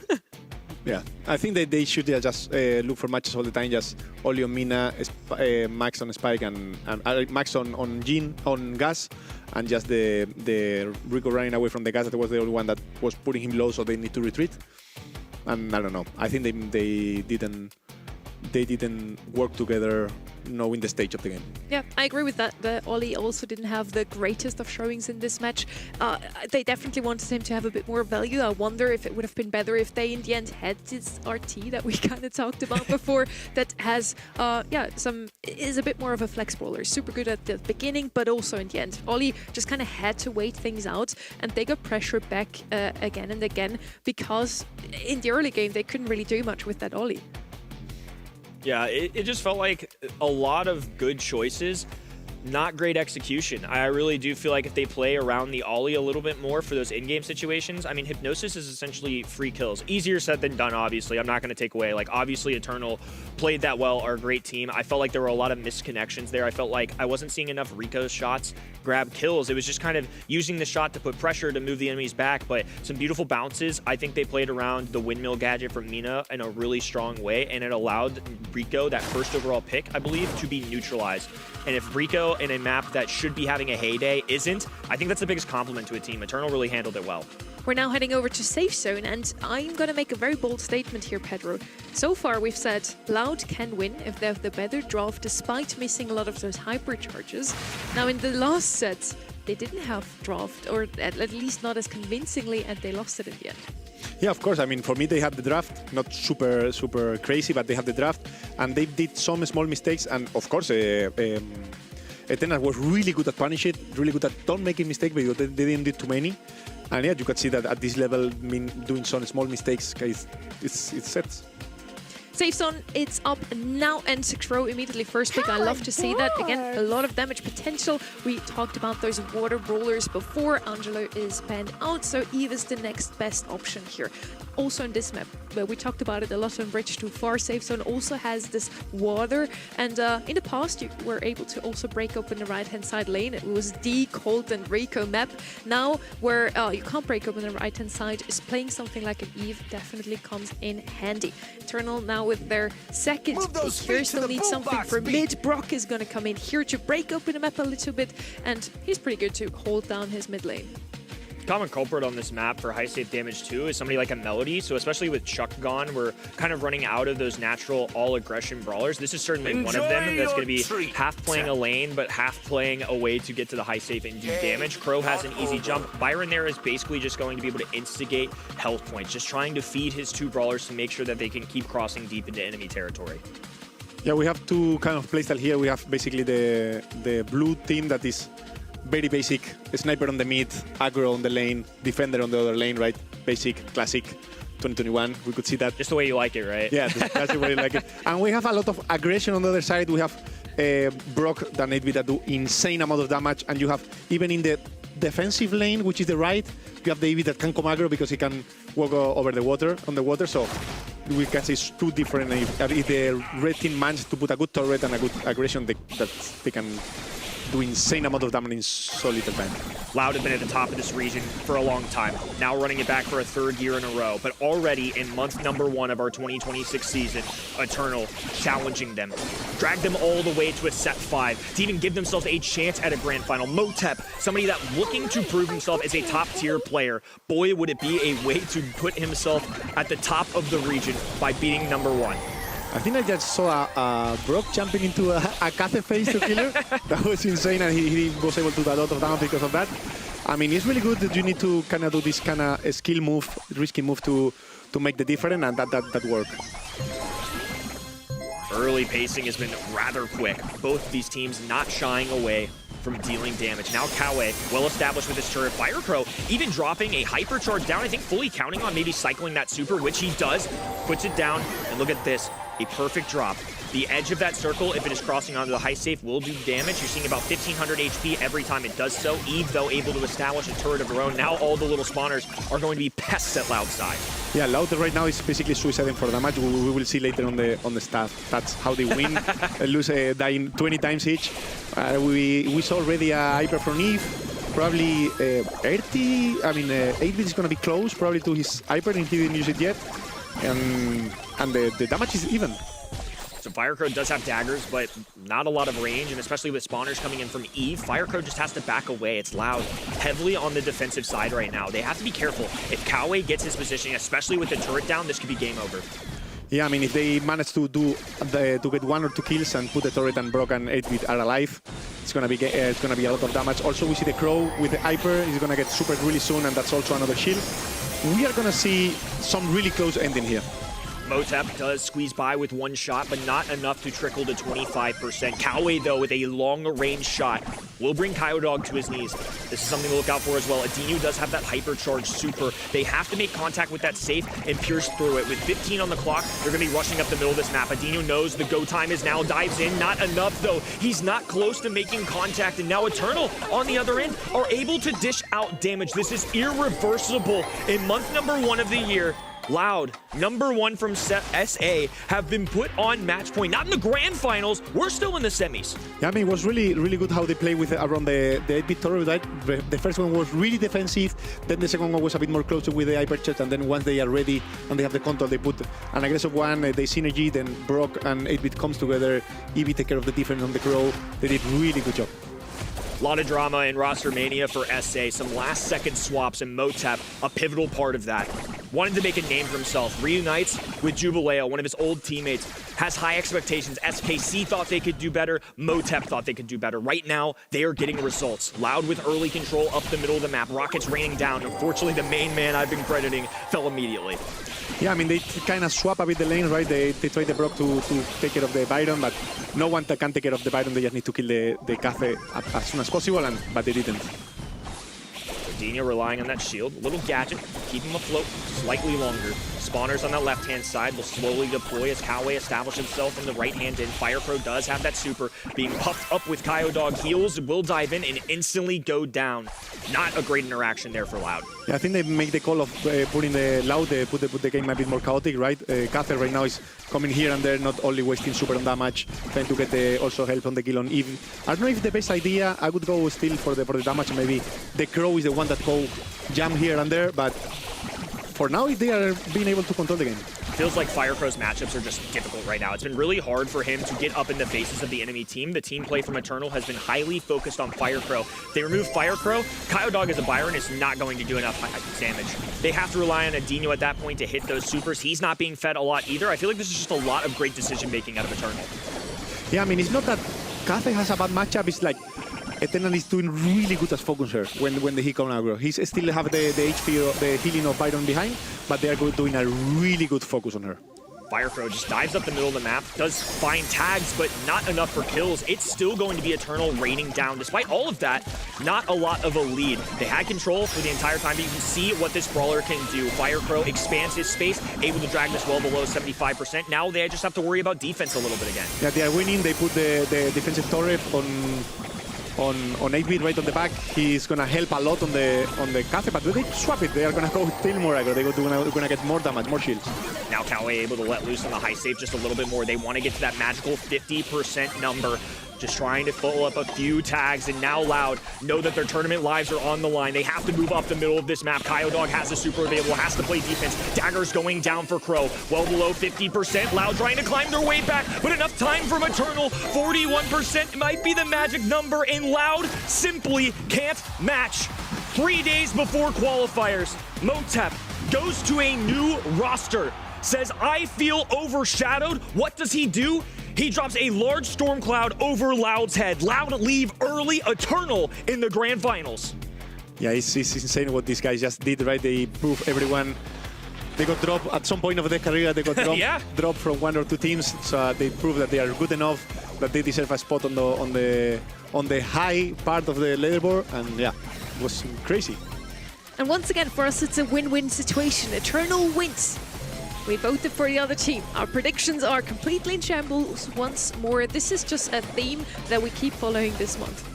Yeah, I think that they should just look for matches all the time, just Oli on Mina, Max on Spike, and Max on Jhin, on Gas, and just the Rico running away from the Gas. That was the only one that was putting him low, so they need to retreat. And I don't know. I think they didn't work together knowing the stage of the game. Yeah, I agree with that. The Ollie also didn't have the greatest of showings in this match. They definitely wanted him to have a bit more value. I wonder if it would have been better if they in the end had this RT that we kind of talked about before, that has is a bit more of a flex brawler. Super good at the beginning, but also in the end. Ollie just kind of had to wait things out, and they got pressured back again and again, because in the early game they couldn't really do much with that Ollie. Yeah, it just felt like a lot of good choices, not great execution. I really do feel like if they play around the Ollie a little bit more for those in-game situations, I mean, Hypnosis is essentially free kills. Easier said than done, obviously. I'm not going to take away. Like, obviously, Eternal played that well, are a great team. I felt like there were a lot of misconnections there. I felt like I wasn't seeing enough Rico's shots grab kills. It was just kind of using the shot to put pressure to move the enemies back, but some beautiful bounces. I think they played around the windmill gadget from Mina in a really strong way, and it allowed Rico, that first overall pick, I believe, to be neutralized. And if Rico in a map that should be having a heyday isn't, I think that's the biggest compliment to a team. Eternal really handled it well. We're now heading over to Safe Zone, and I'm going to make a very bold statement here, Pedro. So far, we've said Loud can win if they have the better draft, despite missing a lot of those hypercharges. Now, in the last set, they didn't have draft, or at least not as convincingly, and they lost it in the end. Yeah, of course. I mean, for me, they have the draft, not super crazy, but they have the draft, and they did some small mistakes. And of course, Eternal was really good at punish it, really good at don't making mistakes, because they didn't do too many. And yeah, you could see that at this level, doing some small mistakes, it sets. Safe Zone, it's up now, and Crow immediately first pick. I love to see that. Again, a lot of damage potential. We talked about those water brawlers before. Angelo is banned out, so Eve is the next best option here. Also in this map, but we talked about it a lot on Bridge Too Far. Safe Zone also has this water, and in the past you were able to also break open the right-hand side lane. It was the Colt and Rico map. Now, where you can't break open the right-hand side, is playing something like an Eve definitely comes in handy. Eternal now with their second pick here, still need something for mid. Brock is going to come in here to break open the map a little bit, and he's pretty good to hold down his mid lane. Common culprit on this map for high safe damage too is somebody like a Melody. So especially with Chuck gone, we're kind of running out of those natural all-aggression brawlers. This is certainly one of them that's going to be half playing a lane, but half playing a way to get to the high safe and do damage. Crow has an easy jump. Byron there is basically just going to be able to instigate health points, just trying to feed his two brawlers to make sure that they can keep crossing deep into enemy territory. Yeah, we have two kind of playstyle here. We have basically the blue team that is very basic, sniper on the mid, aggro on the lane, defender on the other lane, right? Basic, classic, 2021. We could see that. Just the way you like it, right? Yeah, that's the way you like it. And we have a lot of aggression on the other side. We have Brock than 8-bit that do insane amount of damage, and you have, even in the defensive lane, which is the right, you have the 8-bit that can come aggro because he can walk over the water, so we can say it's two different. If the red team manages to put a good turret and a good aggression, they can do insane amount of damage in so little time. Loud have been at the top of this region for a long time, now running it back for a third year in a row, but already in month number 1 of our 2026 season, Eternal challenging them, dragged them all the way to a set 5 to even give themselves a chance at a grand final. Motep, somebody that looking to prove himself as a top tier player. Boy, would it be a way to put himself at the top of the region by beating number 1. I think I just saw a Brock jumping into a Cathe face to kill her. That was insane, and he was able to do a lot of damage because of that. I mean, it's really good that you need to kind of do this kind of skill move, risky move to make the difference, and that worked. Early pacing has been rather quick. Both of these teams not shying away from dealing damage. Now Kawe, well established with his turret. Firecrow even dropping a hypercharge down, I think fully counting on maybe cycling that super, which he does. Puts it down, and look at this. A perfect drop. The edge of that circle, if it is crossing onto the high safe, will do damage. You're seeing about 1,500 HP every time it does so. Eve, though, able to establish a turret of her own. Now all the little spawners are going to be pests at Loud's side. Yeah, Loud right now is basically suiciding for damage. We will see later on the stats. That's how they win. Lose dying 20 times each. We saw already a hyper from Eve. Probably 8-bit is going to be close probably to his hyper, and he didn't use it yet. And the damage is even. So Firecrow does have daggers, but not a lot of range, and especially with spawners coming in from Eve, Firecrow just has to back away. It's Loud heavily on the defensive side right now. They have to be careful. If Kawe gets his positioning, especially with the turret down, this could be game over. Yeah, I mean, if they manage to get 1 or 2 kills and put the turret and Brock and 8-bit are alive, it's gonna be a lot of damage. Also, we see the Crow with the hyper. He's gonna get super really soon, and that's also another shield. We are gonna see some really close ending here. Motep does squeeze by with 1 shot, but not enough to trickle to 25%. Kawe, though, with a long-range shot, will bring Kyodog to his knees. This is something to look out for as well. Adinu does have that hypercharged super. They have to make contact with that safe and pierce through it. With 15 on the clock, they're going to be rushing up the middle of this map. Adinu knows the go time is now, dives in. Not enough, though. He's not close to making contact, and now Eternal, on the other end, are able to dish out damage. This is irreversible in month number 1 of the year. Loud, number 1 from SA, have been put on match point. Not in the grand finals, we're still in the semis. Yeah, I mean, it was really, really good how they played with around the 8-bit turret, right? The first one was really defensive, then the second one was a bit more closer with the hypercharge, and then once they are ready and they have the control, they put an aggressive one, they synergy, then Brock and 8-bit comes together, Eevee take care of the defense on the Crow. They did really good job. A lot of drama in roster mania for SA, some last-second swaps, and Motep, a pivotal part of that. Wanted to make a name for himself, reunites with Jubileo, one of his old teammates, has high expectations. SKC thought they could do better, Motep thought they could do better. Right now, they are getting results. Loud with early control up the middle of the map, rockets raining down. Unfortunately, the main man I've been crediting fell immediately. Yeah, I mean, they kind of swap a bit the lane, right? They try the Brock to take care of the Byron, but no one can take care of the Byron. They just need to kill the Cathe as soon as possible, but they didn't. Dino relying on that shield, a little gadget, keep him afloat slightly longer. Spawners on that left-hand side will slowly deploy as Kawe establishes himself in the right-hand end. Firecrow does have that super, being puffed up with Kyodog heals, will dive in and instantly go down. Not a great interaction there for Loud. Yeah, I think they make the call of putting the Loud, put the game a bit more chaotic, right? Cathe right now is coming here and there, not only wasting super on damage, trying to get also help on the kill on Eve. I don't know if the best idea, I would go still for the damage, maybe the Crow is the one that go jump here and there, but for now they are being able to control the game. Feels like Firecrow's matchups are just difficult right now. It's been really hard for him to get up in the faces of the enemy team. The team play from Eternal has been highly focused on Firecrow. If they remove Firecrow, Kyodog as a Byron is not going to do enough damage. They have to rely on Adino at that point to hit those supers. He's not being fed a lot either. I feel like this is just a lot of great decision-making out of Eternal. Yeah, I mean, it's not that Cathe has a bad matchup. It's like Eternal is doing really good as focus her when he comes aggro. He still have the HP, the healing of Byron behind, but they are doing a really good focus on her. Firecrow just dives up the middle of the map, does fine tags, but not enough for kills. It's still going to be Eternal raining down. Despite all of that, not a lot of a lead. They had control for the entire time, but you can see what this brawler can do. Firecrow expands his space, able to drag this well below 75%. Now they just have to worry about defense a little bit again. Yeah, they are winning. They put the defensive turret on 8-bit right on the back. He's gonna help a lot on the Cathe, but they swap it. They are gonna go still more aggro. They're gonna get more damage, more shields. Now Kawe able to let loose on the high save just a little bit more. They want to get to that magical 50% number. Just trying to pull up a few tags, and now Loud know that their tournament lives are on the line. They have to move up the middle of this map. Kyodog has a super available, has to play defense. Dagger's going down for Crow. Well below 50%. Loud trying to climb their way back, but enough time from Eternal. 41% might be the magic number, and Loud simply can't match. 3 days before qualifiers, Motep goes to a new roster. Says, I feel overshadowed. What does he do? He drops a large storm cloud over Loud's head. Loud leave early, Eternal in the grand finals. Yeah, it's insane what these guys just did, right? They proved everyone. They got dropped at some point of their career. They got dropped, yeah. dropped from 1 or 2 teams, so they proved that they are good enough, that they deserve a spot on the high part of the leaderboard, and yeah, it was crazy. And once again, for us, it's a win-win situation. Eternal wins. We voted for the other team. Our predictions are completely in shambles once more. This is just a theme that we keep following this month.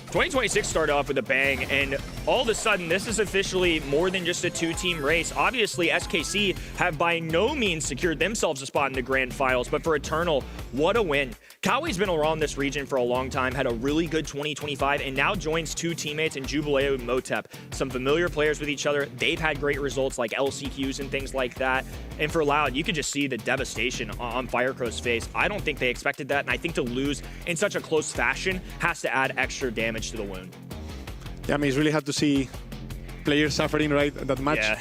2026 started off with a bang, and all of a sudden, this is officially more than just a 2-team race. Obviously, SKC have by no means secured themselves a spot in the grand finals, but for Eternal, what a win. Kawe's been around this region for a long time, had a really good 2025, and now joins 2 teammates in Jubileo and Motep. Some familiar players with each other. They've had great results like LCQs and things like that. And for Loud, you could just see the devastation on Firecrow's face. I don't think they expected that, and I think to lose in such a close fashion has to add extra damage to the wound. Yeah, I mean, it's really hard to see players suffering, right, that much. Yeah.